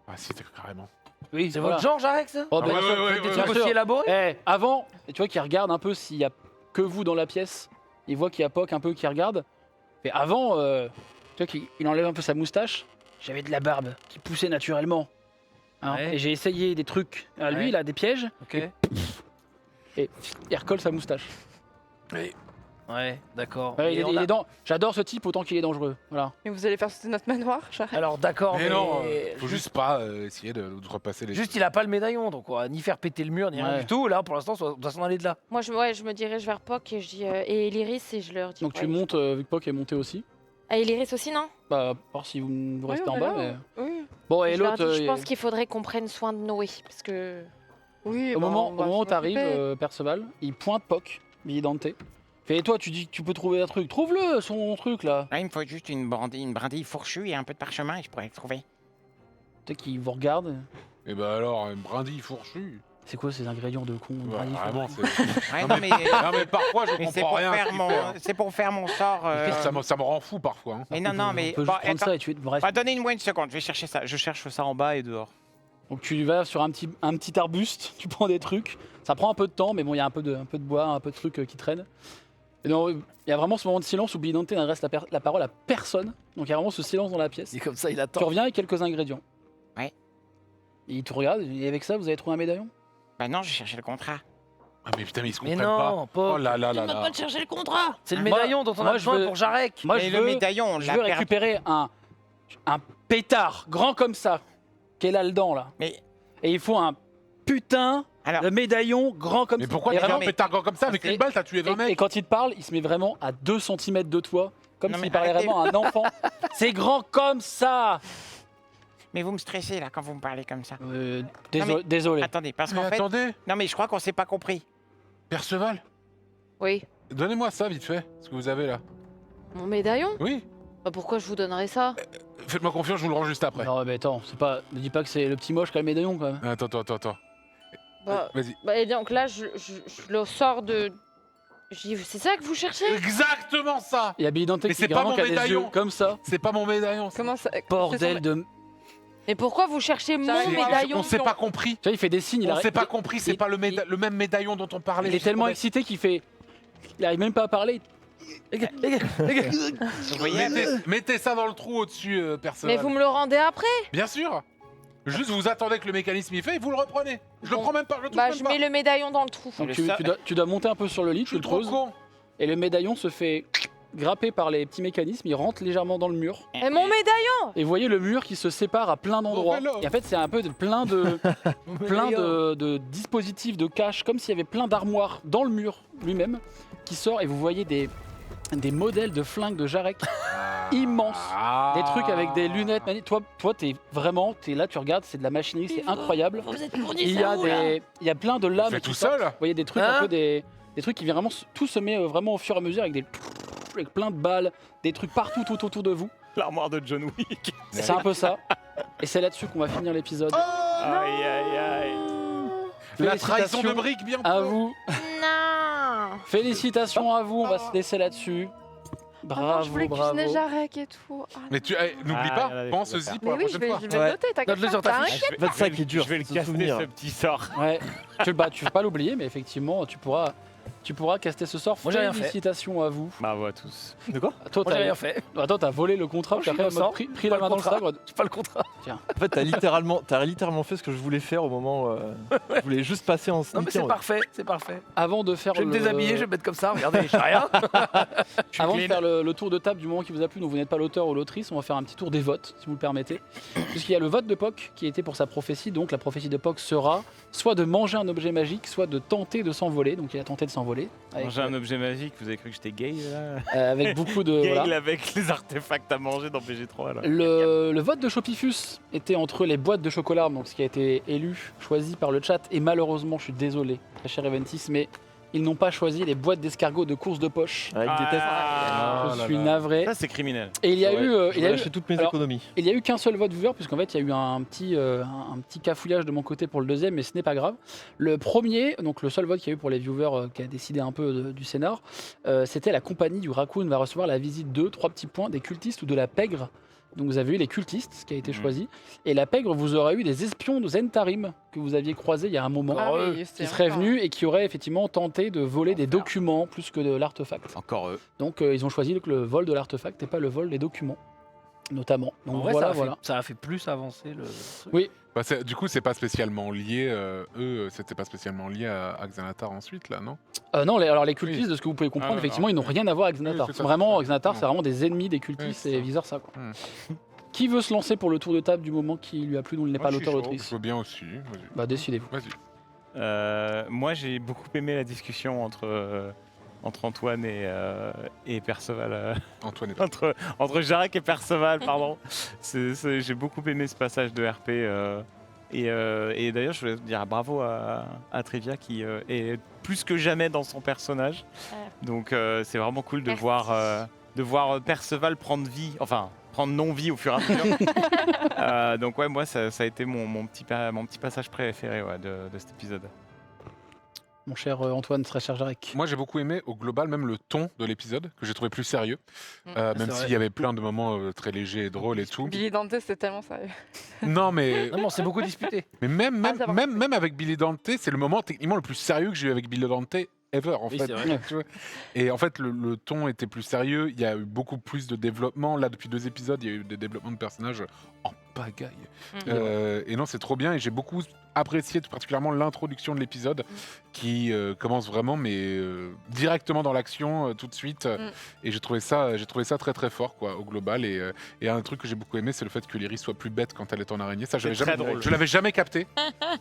Ah, c'était carrément. Oui, C'est voilà. votre genre, Jarek, ça? Oh, Ah, ben, ouais, bien sûr, ouais, Vous êtes des ouais, trucs bien aussi sûr. élaborés? Eh, avant, tu vois qu'il regarde un peu s'il y a que vous dans la pièce. Il voit qu'il y a Poc un peu qui regarde. Et avant, tu vois qu'il enlève un peu sa moustache. J'avais de la barbe qui poussait naturellement. Hein, Ouais. et j'ai essayé des trucs à lui, Ouais. là, des pièges. Ok. Et il recolle sa moustache. Mais Ouais, d'accord. Ouais, Et il on a- est J'adore ce type autant qu'il est dangereux. Voilà. Et vous allez faire sauter notre manoir, j'arrête. Alors d'accord, Mais non, mais faut juste pas essayer de repasser les. Juste, il a pas le médaillon, donc on va ni faire péter le mur, ni rien Ouais. du tout. Là, pour l'instant, on doit s'en aller de là. Moi, je me dirige vers Poc et je dis et Lyris et je leur dis. Donc tu ouais, montes, vu que Poc est monté aussi. Ah, et Lyris aussi, non? Bah, à part si vous restez en bas. Mais... Oui. Bon, et Je leur l'autre. dis, je pense qu'il faudrait qu'on prenne soin de Noé, parce que. Oui, Au bah, moment on va où s'en t'arrives, occuper. Perceval, il pointe Poc, Dante. Et toi, tu dis que tu peux trouver un truc. Trouve-le, son truc là. Là, il me faut juste une brindille fourchue et un peu de parchemin et je pourrais le trouver. Tu sais qu'il vous regarde. Et bah alors, une brindille fourchue. C'est quoi ces ingrédients de con Ouais, brindille, vraiment, fourrue c'est. Ouais, Non, non, mais, Non mais parfois je mais c'est comprends pour rien. à ce faire qu'il mon, fait, hein. c'est pour faire mon sort. Ça me rend fou parfois. Hein. Mais non, non, mais On peut bon, juste prendre attends, ça et tuer. Bref. bah, donnez-moi une seconde, je vais chercher ça. Je cherche ça en bas et dehors. Donc tu vas sur un petit arbuste, tu prends des trucs. Ça prend un peu de temps, mais bon, il y a un peu de bois, un peu de trucs qui traînent. Et donc, il y a vraiment ce moment de silence où Dante n'adresse la parole à personne. Donc il y a vraiment ce silence dans la pièce. Et comme ça, il Tu attend. reviens avec quelques ingrédients. Ouais. Et il te regarde, et avec ça, vous avez trouvé un médaillon? Bah non, j'ai cherché le contrat. Ah mais putain, mais ils se Mais comprennent pas. non, Oh Poc. là là Tu là ne là. pas de chercher le contrat. C'est le Moi- médaillon dont on moi, a je besoin veux- pour Jarek. Moi, mais je le veux, médaillon, on je l'a veux perdu. récupérer un pétard grand comme ça, qui est là-dedans, là. Mais Et il faut un putain alors, de médaillon grand comme Mais ça. pourquoi Et tu fais vraiment- un pétard comme ça avec Et- une balle? T'as tué 20 Et mecs. quand il te parle, il se met vraiment à 2 cm de toi, comme Non, s'il mais parlait arrêtez. vraiment à un enfant. C'est grand comme ça. mais vous me stressez là quand vous me parlez comme ça. Désolé. Attendez, parce Mais qu'en fait, attendez, non mais je crois qu'on s'est pas compris. Perceval, Oui. donnez-moi ça vite fait, ce que vous avez là. Mon médaillon? Oui, Bah, pourquoi je vous donnerais ça? faites-moi confiance, je vous le rends juste après. Non, mais attends, ne dis pas que c'est le petit moche qui a le médaillon quand même. Attends. Bah, Vas-y. bah, et donc là, je le sors de. C'est ça que vous cherchez? Exactement ça. Il y a Billy Dante Mais qui c'est est pas vraiment mon qui a des médaillon. yeux comme ça. C'est pas mon médaillon. Comment ça Bordel de. Mais pourquoi vous cherchez mon C'est- médaillon? On s'est pas compris. Tu vois, il fait des signes. On s'est pas compris, c'est il- pas le même médaillon dont on parlait. Il est tellement excité qu'il fait. Il arrive même pas à parler. Vous voyez? Mettez ça dans le trou au-dessus, Mais Perceval. vous me le rendez après? Bien sûr. Juste vous attendez que le mécanisme y fait et vous le reprenez. Je le Bon. prends même pas, je le touche Bah, même je pas. mets le médaillon dans le trou. Donc Le tu, ça- tu dois monter un peu sur le lit, Je tu suis le trop creuses. con. Et le médaillon se fait grapper par les petits mécanismes, il rentre légèrement dans le mur. Et mon médaillon? Et vous voyez le mur qui se sépare à plein d'endroits. vélo. Et en fait, c'est un peu plein de dispositifs de cache, comme s'il y avait plein d'armoires dans le mur lui-même qui sort. Et vous voyez des modèles de flingues de Jarek immenses. Des trucs avec des lunettes. Toi, t'es là, tu regardes, c'est de la machinerie, c'est incroyable. Vous êtes Il fournisseur y a où, là il y a plein de lames. Fais qui tout sortent. seul. Vous voyez des trucs Hein un peu des trucs qui viennent vraiment, tout se met vraiment au fur et à mesure avec avec plein de balles, des trucs partout tout autour de vous. L'armoire de John Wick. C'est un peu ça. Et c'est là-dessus qu'on va finir l'épisode. Aïe aïe aïe. La trahison de Félicitations briques bien à pro. vous. Non! Félicitations à vous. On va se laisser là-dessus. Je Bravo, voulais cuisiner bravo. Jarek et tout. Ah, Mais n'oublie Ah, pas, là, il pense faut le aussi faire. pour mais la oui, je prochaine vais, fois. je vais Ouais. le noter, t'inquiète Note-le sur pas. ta T'inquiète. fiche. En fait, ça qui est dur, Je vais le c'est se casser souvenir. ce petit sort. Ouais. Tu ne pas l'oublier, mais effectivement, tu pourras caster ce sort. Moi, j'ai rien fait. Félicitations à vous. Bravo à tous. De quoi? Toi, Moi, j'ai rien fait. t'as volé le contrat, Moi, puis je suis après, en mode innocent. pris la Pas main le dans le contrat. sabre. J'ai pas le contrat. En fait, t'as littéralement fait ce que je voulais faire au moment. Je voulais juste passer en Non, mais sneaker. c'est parfait, c'est parfait. Avant de faire Je vais me le- déshabiller, je vais me mettre comme ça. Regardez, j'ai rien. Avant de faire le tour de table du moment qui vous a plu, donc vous n'êtes pas l'auteur ou l'autrice, on va faire un petit tour des votes, si vous le permettez. Puisqu'il y a le vote de Poc qui était pour sa prophétie, donc la prophétie de Poc sera soit de manger un objet magique, soit de tenter de s'envoler. Donc il a tenté de s'envoler. Avec, Manger un objet magique, vous avez cru que j'étais gay là avec beaucoup de. Gay voilà. avec les artefacts à manger dans BG3 là. Le vote de Chopifus était entre les boîtes de chocolat, donc ce qui a été élu, choisi par le chat, et malheureusement, je suis désolé, très cher Eventis, mais ils n'ont pas choisi les boîtes d'escargots de course de poche. Avec des tests. Ah, Je suis navré. ça c'est criminel. Et il y a Ouais, eu, je il y vais a eu, lâcher toutes mes alors, économies. il y a eu qu'un seul vote viewer, puisqu'en fait il y a eu un petit cafouillage de mon côté pour le deuxième, mais ce n'est pas grave. Le premier, donc le seul vote qu'il y a eu pour les viewers qui a décidé un peu du scénar, c'était la compagnie du Raccoon va recevoir la visite de 3 petits points des cultistes ou de la pègre. Donc vous avez eu les cultistes, ce qui a été choisi, et la pègre vous aura eu des espions de Zentarim que vous aviez croisés il y a un moment, Ah oui, qui c'était seraient encore- venus et qui auraient effectivement tenté de voler des documents plus que de l'artefact. Encore eux. Donc ils ont choisi le vol de l'artefact et pas le vol des documents, notamment. Donc En vrai, voilà, ça a fait- voilà. ça a fait plus avancer le truc. Oui, Bah, du coup, c'est pas spécialement lié. C'était pas spécialement lié à Xanatar ensuite, là, non? Non, alors les cultistes, Oui. de ce que vous pouvez comprendre, non, effectivement, non, ils n'ont oui. rien à voir avec Xanatar. Oui, c'est ça, Vraiment, c'est ça. Xanatar, Non. c'est vraiment des ennemis des cultistes Oui, c'est et ça. vice versa. Quoi. Hmm. Qui veut se lancer pour le tour de table du moment qui lui a plu, dont il n'est Moi, pas je suis l'auteur chaud, l'autrice? Je veux bien aussi. Vas-y. Bah, décidez-vous. Vas-y. Moi, j'ai beaucoup aimé la discussion entre Antoine et Perceval. Antoine est Entre Jarek et Perceval, pardon. J'ai beaucoup aimé ce passage de RP. Et d'ailleurs, je voulais dire bravo à Trivia qui est plus que jamais dans son personnage. Donc, c'est vraiment cool de voir Perceval prendre vie, enfin prendre non-vie au fur et à mesure. Donc ouais, moi, ça a été mon petit passage préféré de cet épisode. Mon cher Antoine, très cher Jarek. Moi, j'ai beaucoup aimé, au global, même le ton de l'épisode, que j'ai trouvé plus sérieux. Même C'est s'il vrai. y avait plein de moments très légers et drôles et tout. Billy Dante, c'était tellement sérieux. Non, mais, Non, mais on s'est beaucoup disputé. mais même, Ah, ça va. même avec Billy Dante, c'est le moment techniquement le plus sérieux que j'ai eu avec Billy Dante ever, en Oui, fait. c'est vrai. Tu vois. Et en fait, le ton était plus sérieux. Il y a eu beaucoup plus de développement. Là, depuis 2 épisodes, il y a eu des développements de personnages en pagaille. Et non, c'est trop bien. Et j'ai beaucoup apprécié tout particulièrement l'introduction de l'épisode qui commence vraiment, mais directement dans l'action tout de suite. Et j'ai trouvé ça très très fort, quoi, au global. Et un truc que j'ai beaucoup aimé, c'est le fait que Lyris soit plus bête quand elle est en araignée. Ça, C'est très je drôle. l'avais jamais capté.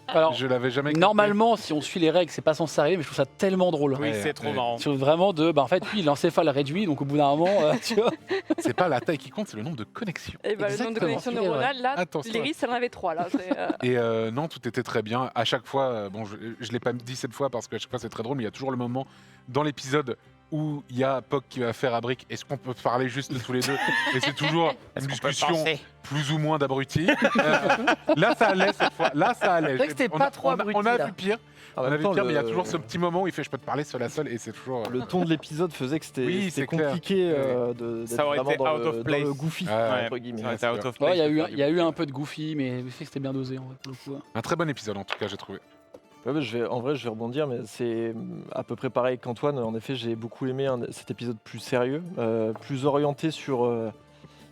Alors, Je l'avais jamais capté. normalement, si on suit les règles, c'est pas censé arriver, mais je trouve ça tellement drôle. Oui, Ouais, c'est trop ouais. marrant. Sur vraiment de, en fait, lui, il l'encéphale réduit, donc au bout d'un moment, tu vois. C'est pas la taille qui compte, c'est le nombre de connexions. Et bah, le nombre de Exactement. connexions Il est vrai. neuronales, là, Attention. Lyris, elle en avait 3. Là, Et non, tout était très bien. À chaque fois, bon, je l'ai pas dit cette fois parce qu'à chaque fois c'est très drôle, mais il y a toujours le moment dans l'épisode où il y a Puck qui va faire à Brick. Est-ce qu'on peut parler juste de tous les deux? Et c'est toujours une discussion plus ou moins d'abrutis. Là, ça allait cette fois. Là, ça allait. C'est vrai que c'était On pas a- trop on a- abruti, On a là. vu pire. En On a même vu temps, pire, mais il y a le- toujours ce petit moment où il fait je peux te parler seul à seul et c'est toujours. Le ton de l'épisode faisait que c'était Oui, c'était c'est clair. compliqué d'être Ça aurait vraiment été dans out le, of dans place. le goofy, Ouais. entre guillemets. Ouais, c'est out of Ouais, place il y a de eu, faire il y a eu un peu de goofy, mais je sais que c'était bien dosé, en vrai, pour le coup. Un très bon épisode en tout cas, j'ai trouvé. Ouais, bah, en vrai, je vais rebondir, mais c'est à peu près pareil qu'Antoine. En effet, j'ai beaucoup aimé cet épisode plus sérieux, plus orienté sur.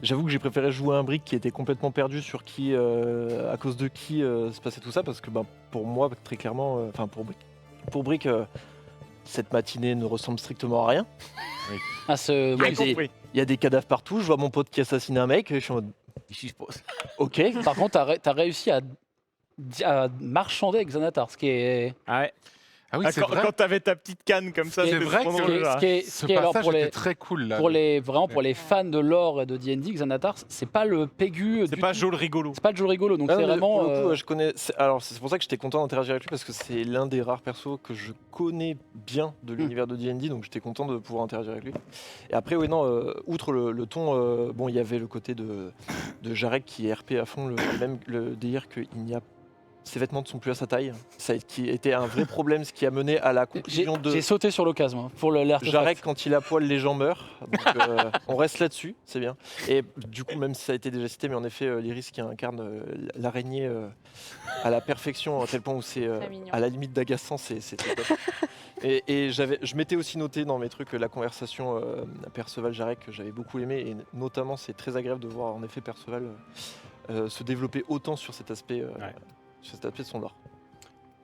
J'avoue que j'ai préféré jouer un Brick qui était complètement perdu sur qui, à cause de qui se passait tout ça, parce que pour moi, très clairement, enfin pour Brick, cette matinée ne ressemble strictement à rien. Ah, ce... Il y a des- il y a des cadavres partout. Je vois mon pote qui assassine un mec. Et je suis en mode. Ok. Par contre, t'as réussi à marchander avec Xanatar, ce qui est... Ah ouais. Ah oui, c'est quand, vrai. quand t'avais ta petite canne comme ça, C'est c'était vrai trop que Ce qui drôle, est, là. ce qui est- Ce ce qui est, alors, passage pour était les, très cool là. vraiment pour les fans de lore et de D&D, Xanatar, c'est pas le Pégu. C'est du pas tout. Joel rigolo. C'est pas le jeu rigolo, donc Ah c'est non, mais vraiment... pour le coup, je connais. Alors, c'est pour ça que j'étais content d'interagir avec lui parce que c'est l'un des rares persos que je connais bien de l'univers de D&D, donc j'étais content de pouvoir interagir avec lui. Et après, oui, non, outre le ton, bon, il y avait le côté de Jarek qui est RP à fond, même le délire qu'il n'y a. Ses vêtements ne sont plus à sa taille, ça qui était un vrai problème, ce qui a mené à la J'ai conclusion de j'ai sauté sur l'occasion hein, pour l'air. Jarek quand il a poil, les gens meurent. Donc, on reste là-dessus, c'est bien. Et du coup, même si ça a été déjà cité, mais en effet, Lyris qui incarne l'araignée à la perfection, à tel point où c'est Très mignon. à la limite d'agaçant, c'est très top. Et je m'étais aussi noté dans mes trucs la conversation Perceval-Jarek que j'avais beaucoup aimé, et notamment c'est très agréable de voir en effet Perceval se développer autant sur cet aspect, sur cet aspect de son lore.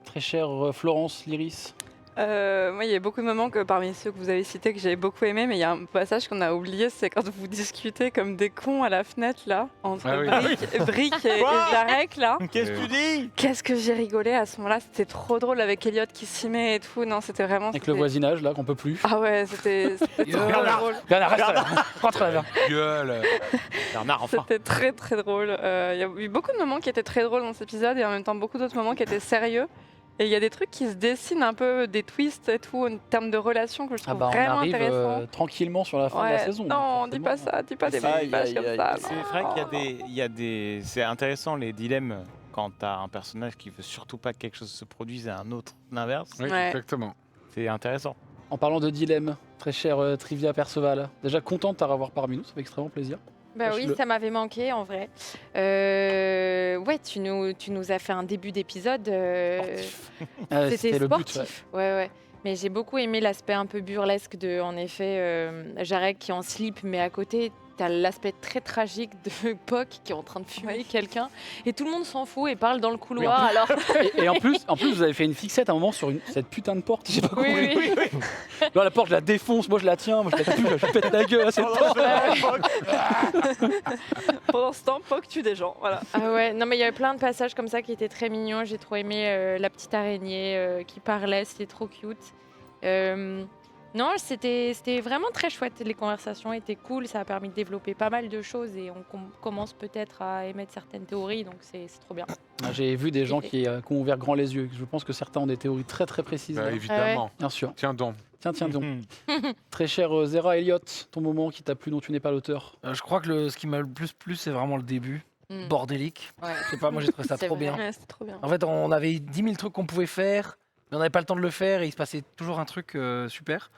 Très chère Florence, Lyris. Moi, il y a beaucoup de moments que parmi ceux que vous avez cités que j'avais beaucoup aimé, mais il y a un passage qu'on a oublié, c'est quand vous discutez comme des cons à la fenêtre là, entre Ah oui. Brick et Quoi Jarek là. Qu'est-ce que tu dis? Qu'est-ce que j'ai rigolé à ce moment-là, c'était trop drôle avec Elliot qui s'y met et tout. Non, c'était vraiment. Avec le voisinage, là, qu'on peut plus. Ah ouais, c'était trop Bernard. drôle. Bernard, reste là. Rentre là. Gueule. Bernard, enfin. C'était très très drôle. Il y a eu beaucoup de moments qui étaient très drôles dans cet épisode et en même temps beaucoup d'autres moments qui étaient sérieux. Et il y a des trucs qui se dessinent un peu, des twists et tout, en termes de relations que je Ah trouve bah on vraiment arrive intéressants. tranquillement sur la fin de la Ouais, saison. non, dis pas forcément. ça, dis pas des Aïe, pages aïe, comme aïe. ça. C'est vrai qu'il y a des. C'est intéressant les dilemmes quand t'as un personnage qui veut surtout pas que quelque chose se produise et un autre l'inverse. Oui, Ouais. exactement. C'est intéressant. En parlant de dilemme, très cher Trivia Perceval, déjà content de t'avoir parmi nous, ça fait extrêmement plaisir. Bah oui, Sache-le. ça m'avait manqué en vrai. Ouais, tu nous as fait un début d'épisode. C'était le but. ouais. sportif. Ouais. Mais j'ai beaucoup aimé l'aspect un peu burlesque de, en effet, Jarek qui est en slip, mais à côté, t'as l'aspect très tragique de Puck qui est en train de fumer quelqu'un et tout le monde s'en fout et parle dans le couloir. Alors Et en plus, vous avez fait une fixette à un moment sur cette putain de porte. J'ai pas compris. oui. Là, la porte, je la défonce, moi je la tiens, moi je la tue, je pète la gueule à cette porte. Pendant ce temps, Puck tue des gens. Voilà. Ah ouais, non mais il y avait plein de passages comme ça qui étaient très mignons. J'ai trop aimé la petite araignée qui parlait, c'était trop cute. Non, c'était vraiment très chouette. Les conversations étaient cool, ça a permis de développer pas mal de choses et on commence peut-être à émettre certaines théories, donc c'est trop bien. J'ai vu des gens qui ont ouvert grand les yeux. Je pense que certains ont des théories très très précises. Bah, là. évidemment. Bien sûr. Tiens donc. Tiens donc. Très cher Zera Elliott, ton moment qui t'a plu dont tu n'es pas l'auteur. Je crois que ce qui m'a le plus plu, c'est vraiment le début. Mm. Bordélique. Ouais. Je sais pas, moi j'ai trouvé ça C'est trop vrai. bien. Ouais, c'était trop bien. En fait, on avait 10 000 trucs qu'on pouvait faire, mais on n'avait pas le temps de le faire et il se passait toujours un truc super.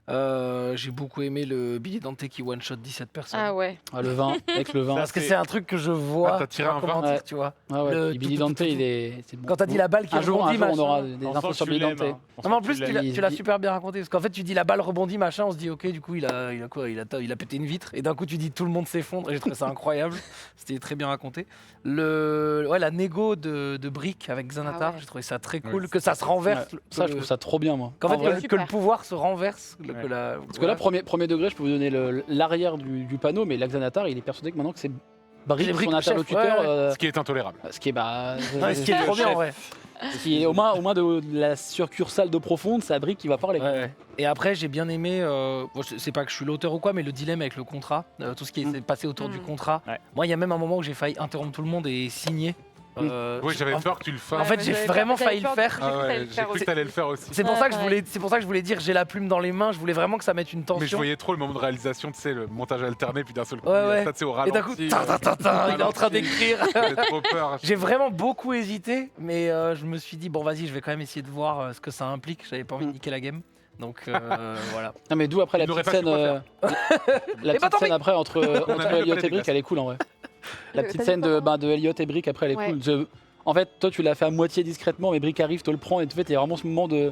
J'ai beaucoup aimé le Billy Dante qui one-shot 17 personnes. Ah ouais. Ah, le vin, avec le vin. Parce que c'est un truc que je vois. Ah, t'as tiré un comment vin. dire, tu vois. Ah ouais, Le Billy Dante, il est. C'est bon. Quand t'as dit la balle qui un jour, rebondit, on aura machin. des On infos sent sur que Billy tu Dante. l'aimes, hein. On Non, sent mais en que plus, l'aimes. tu l'as super bien raconté. Parce qu'en fait, tu dis la balle rebondit, machin, on se dit, ok, du coup, il a quoi il a pété une vitre. Et d'un coup, tu dis tout le monde s'effondre. Et j'ai trouvé ça incroyable. C'était très bien raconté. La négo de Brick avec Xanatar, Ah ouais. j'ai trouvé ça très cool. Que ça se renverse. Ouais, ça, je trouve ça trop bien, moi. Qu'en En fait, vrai. que le Super. pouvoir se renverse. Ouais. Parce que là, premier degré, je peux vous donner l'arrière du panneau, mais l'Axanatar, il est persuadé que maintenant que c'est Brick, C'est Brick son le chef, interlocuteur. ouais, Ce qui est intolérable. Ce qui est, Ce qui est trop bien, en vrai. qui est au moins de la succursale d'eau profonde, c'est à Brick qui va parler. Ouais. Et après, j'ai bien aimé, c'est pas que je suis l'auteur ou quoi, mais le dilemme avec le contrat, tout ce qui s'est passé autour du contrat. Ouais. Moi, il y a même un moment où j'ai failli interrompre tout le monde et signer. Oui, j'avais peur que tu le fasses. En fait, j'ai vraiment failli le faire. Ah ouais, j'ai cru que t'allais le faire aussi. C'est pour, Ouais, ça que pareil. c'est pour ça que je voulais dire j'ai la plume dans les mains, je voulais vraiment que ça mette une Mais je tension. voyais trop le moment de réalisation, tu sais, le montage alterné, puis d'un seul coup, Ouais, il y a ouais. ça, tu sais, au Et ralenti. d'un coup, il est en train d'écrire. J'avais trop peur. J'ai vraiment beaucoup hésité, mais je me suis dit, bon, vas-y, je vais quand même essayer de voir ce que ça implique. J'avais pas envie de niquer la game. Donc voilà. Non, mais d'où après la Il n'aurait petite pas su scène. quoi La Eh bah, petite tant scène pis. après entre a Elliot le et palais Brick, des elle est cool en vrai. La petite T'as scène dit quoi, de Elliot et Brick après, elle est Ouais. cool. En fait, toi, tu l'as fait à moitié discrètement, mais Brick arrive, te le prend, et en fait, il y a vraiment ce moment de.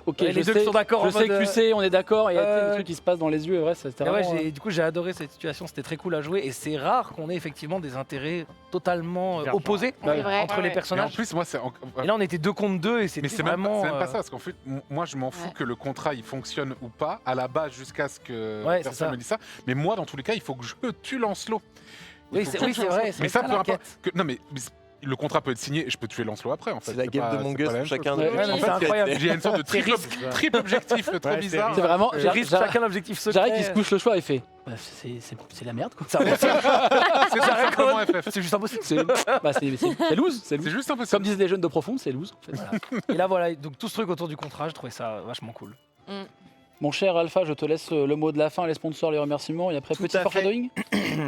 Ok, Ouais, je les deux sais, qui sont d'accord je en sais mode, que tu sais, on est d'accord, et il y a des trucs qui se passent dans les yeux, et vrai, c'était Et ouais, vraiment. du coup, j'ai adoré cette situation, c'était très cool à jouer. Et c'est rare qu'on ait effectivement des intérêts totalement Divergents. opposés C'est vrai. entre les Mais en personnages. plus, moi, c'est. Et là, on était 2 contre 2 et c'était Mais c'est même, vraiment. c'est même pas ça, parce qu'en fait, moi je m'en fous Ouais. que le contrat il fonctionne ou pas, à la base jusqu'à ce que Ouais, c'est personne ça. me dise ça. Mais moi, dans tous les cas, il faut que je tue Lancelot. Il Oui, faut c'est que je tue vrai. Lancelot. c'est Mais ça, ça, peu la importe. quête. Non, mais le contrat peut être signé et je peux tuer Lancelot après, en fait. C'est la game pas- de Mon c'est Gus pas la où même chacun chose. de Ouais, non, c'est incroyable. Il y a une sorte de triple objectif trop Ouais, c'est bizarre. C'est vraiment. J'ai risque chacun l'objectif secret. Jarek qui se couche le choix et fait. Bah, c'est la merde quoi. C'est impossible. C'est ça, simplement FF. C'est juste impossible. C'est loose. C'est juste Comme impossible. disent les jeunes de profonde, c'est loose. En fait. Et là, voilà. Donc, tout ce truc autour du contrat, je trouvais ça vachement cool. Mon cher Alpha, je te laisse le mot de la fin, les sponsors, les remerciements, et après Tout petit à fait. foreshadowing.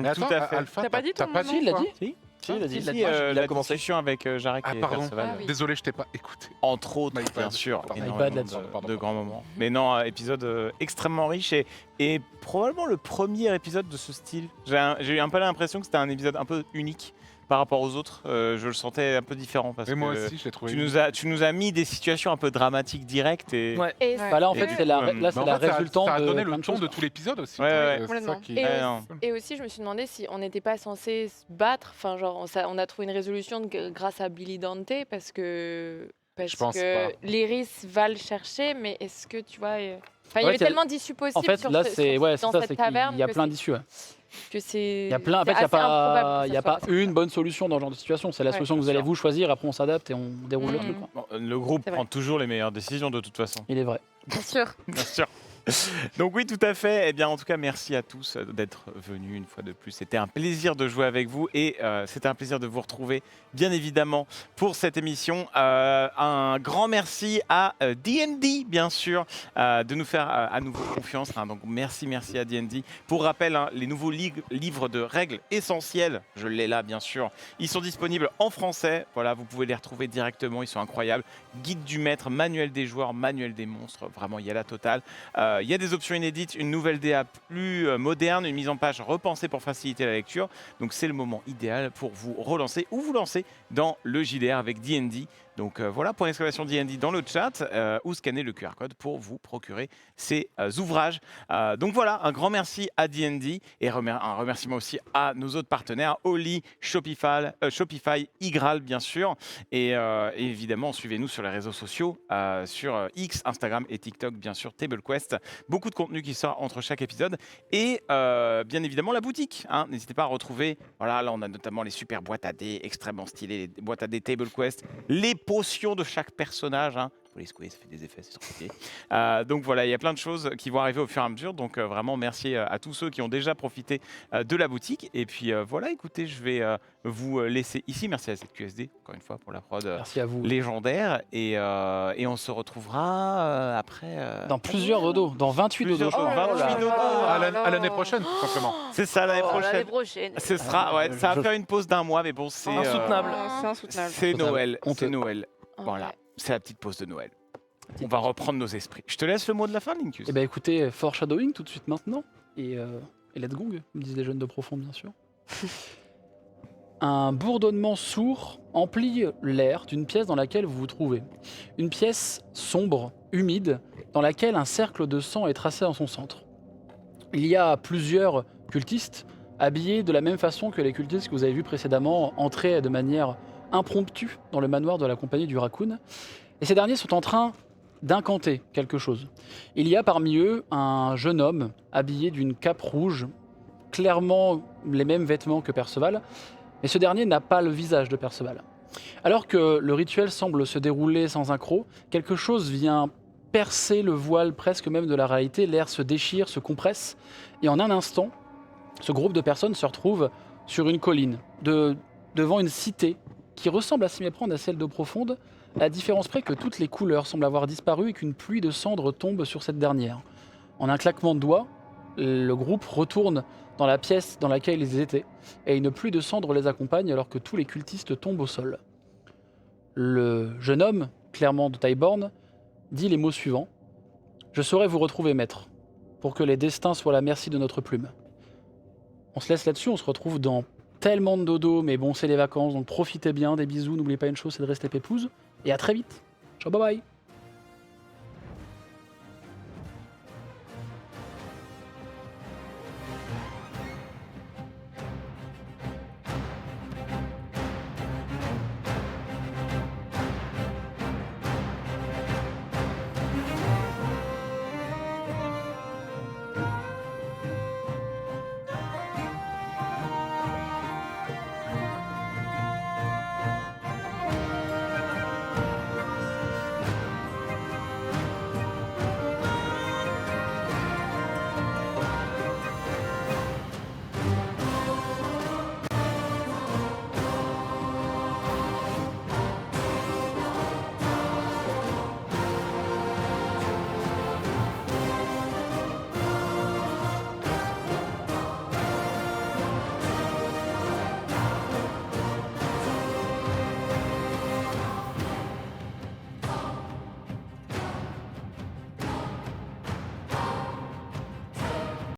Mais attends, Tout à fait. Alpha, T'as pas dit ton t'as pas nom, Si, il l'a quoi dit. Si, il a dit. il l'a Si, dit. Il a la commencé. discussion avec Jarek Ah, et pardon. Perceval. Ah oui. Désolé, je t'ai pas écouté. Entre autres, My bien bad. sûr, Pardon. My énormément bad là-dessus. de grands moments. Mais non, épisode extrêmement riche et probablement le premier épisode de ce style. J'ai eu un peu l'impression que c'était un épisode un peu unique par rapport aux autres. Je le sentais un peu différent parce Et que moi aussi, je l'ai trouvé. tu nous as mis des situations un peu dramatiques directes et Ouais. Et Bah là en Et fait du c'est la, coup, là, Mais c'est en la fait, résultante ça a donné de le plein de ton choses. de tout l'épisode aussi. Ouais, ouais, C'est ça complètement. qui- Et, Ouais, non. et aussi, je me suis demandé si on n'était pas censé se battre. Enfin, genre, on a trouvé une résolution grâce à Billy Dante parce que Je pense que pas. l'Iris va le chercher, mais est-ce que tu vois Enfin, il y Ouais, avait c'est- tellement d'issues possibles En fait sur là ce- c'est sur- ouais, c'est dans ça, cette c'est qu'il taverne y a que plein c'est- d'issues. Ouais. que c'est. Il y a plein, en fait, il c'est n'y a assez improbable pas, que il ça y a soit pas une bonne solution dans ce genre de situation. C'est la Ouais, solution que vous bien allez sûr. vous choisir. Après, on s'adapte et on déroule le Mhm. truc. Quoi. Bon, le groupe C'est vrai. prend toujours les meilleures décisions de toute façon. Il est vrai. Bien sûr. Bien sûr. Donc oui, tout à fait. Eh bien, en tout cas, merci à tous d'être venus une fois de plus. C'était un plaisir de jouer avec vous et c'était un plaisir de vous retrouver, bien évidemment, pour cette émission. Un grand merci à D&D, bien sûr, de nous faire à nouveau confiance. Hein. Donc merci à D&D. Pour rappel, hein, les nouveaux livres de règles essentielles, je l'ai là, bien sûr, ils sont disponibles en français. Voilà, vous pouvez les retrouver directement. Ils sont incroyables. Guide du maître, manuel des joueurs, manuel des monstres. Vraiment, il y a la totale. Il y a des options inédites, une nouvelle DA plus moderne, une mise en page repensée pour faciliter la lecture. Donc c'est le moment idéal pour vous relancer ou vous lancer dans le JDR avec D&D. Donc voilà, point d'exclamation D&D dans le chat ou scannez le QR code pour vous procurer ces ouvrages. Donc voilà, un grand merci à D&D et un remerciement aussi à nos autres partenaires, Oli, Shopify, Igral bien sûr. Et évidemment, suivez-nous sur les réseaux sociaux, sur X, Instagram et TikTok bien sûr, TableQuest. Beaucoup de contenu qui sort entre chaque épisode. Et bien évidemment la boutique. Hein. N'hésitez pas à retrouver, voilà, là on a notamment les super boîtes à dés extrêmement stylées, les boîtes à dés TableQuest, les potions de chaque personnage. Hein. Faut les secouer, ça fait des effets, c'est trop compliqué. Donc voilà, il y a plein de choses qui vont arriver au fur et à mesure. Donc vraiment merci à tous ceux qui ont déjà profité de la boutique. Et puis voilà, écoutez, je vais vous laisser ici. Merci à cette QSD, encore une fois, pour la prod Merci à vous. légendaire. Et on se retrouvera après... Dans plusieurs dodos, dans 28 dodos. Oh là là. 28 dodos. À l'année prochaine, tout simplement. C'est ça, l'année prochaine. L'année prochaine. Ce sera, ouais, ça va faire une pause d'un mois, mais bon, c'est... Insoutenable. C'est insoutenable. C'est Noël, Honteux. c'est Noël. Voilà, c'est la petite pause de Noël. On va reprendre nos esprits. Je te laisse le mot de la fin, Linkus. Eh ben écoutez, foreshadowing tout de suite maintenant. Et let's go, me disent les jeunes de Profond, bien sûr. Un bourdonnement sourd emplit l'air d'une pièce dans laquelle vous vous trouvez. Une pièce sombre, humide, dans laquelle un cercle de sang est tracé en son centre. Il y a plusieurs cultistes habillés de la même façon que les cultistes que vous avez vus précédemment entrer de manière impromptue dans le manoir de la compagnie du Raccoon. Et ces derniers sont en train d'incanter quelque chose. Il y a parmi eux un jeune homme habillé d'une cape rouge, clairement les mêmes vêtements que Perceval, mais ce dernier n'a pas le visage de Perceval. Alors que le rituel semble se dérouler sans accroc, quelque chose vient percer le voile presque même de la réalité, l'air se déchire, se compresse, et en un instant, ce groupe de personnes se retrouve sur une colline, devant une cité qui ressemble à s'y méprendre à celle d'eau profonde, à la différence près que toutes les couleurs semblent avoir disparu et qu'une pluie de cendres tombe sur cette dernière. En un claquement de doigts, le groupe retourne dans la pièce dans laquelle ils étaient, et une pluie de cendres les accompagne alors que tous les cultistes tombent au sol. Le jeune homme, clairement de Tyborn, dit les mots suivants. « Je saurai vous retrouver, maître, pour que les destins soient à la merci de notre plume. » On se laisse là-dessus, on se retrouve dans tellement de dodo, mais bon, c'est les vacances, donc profitez bien, des bisous, n'oubliez pas une chose, c'est de rester pépouze, et à très vite. Ciao, bye bye.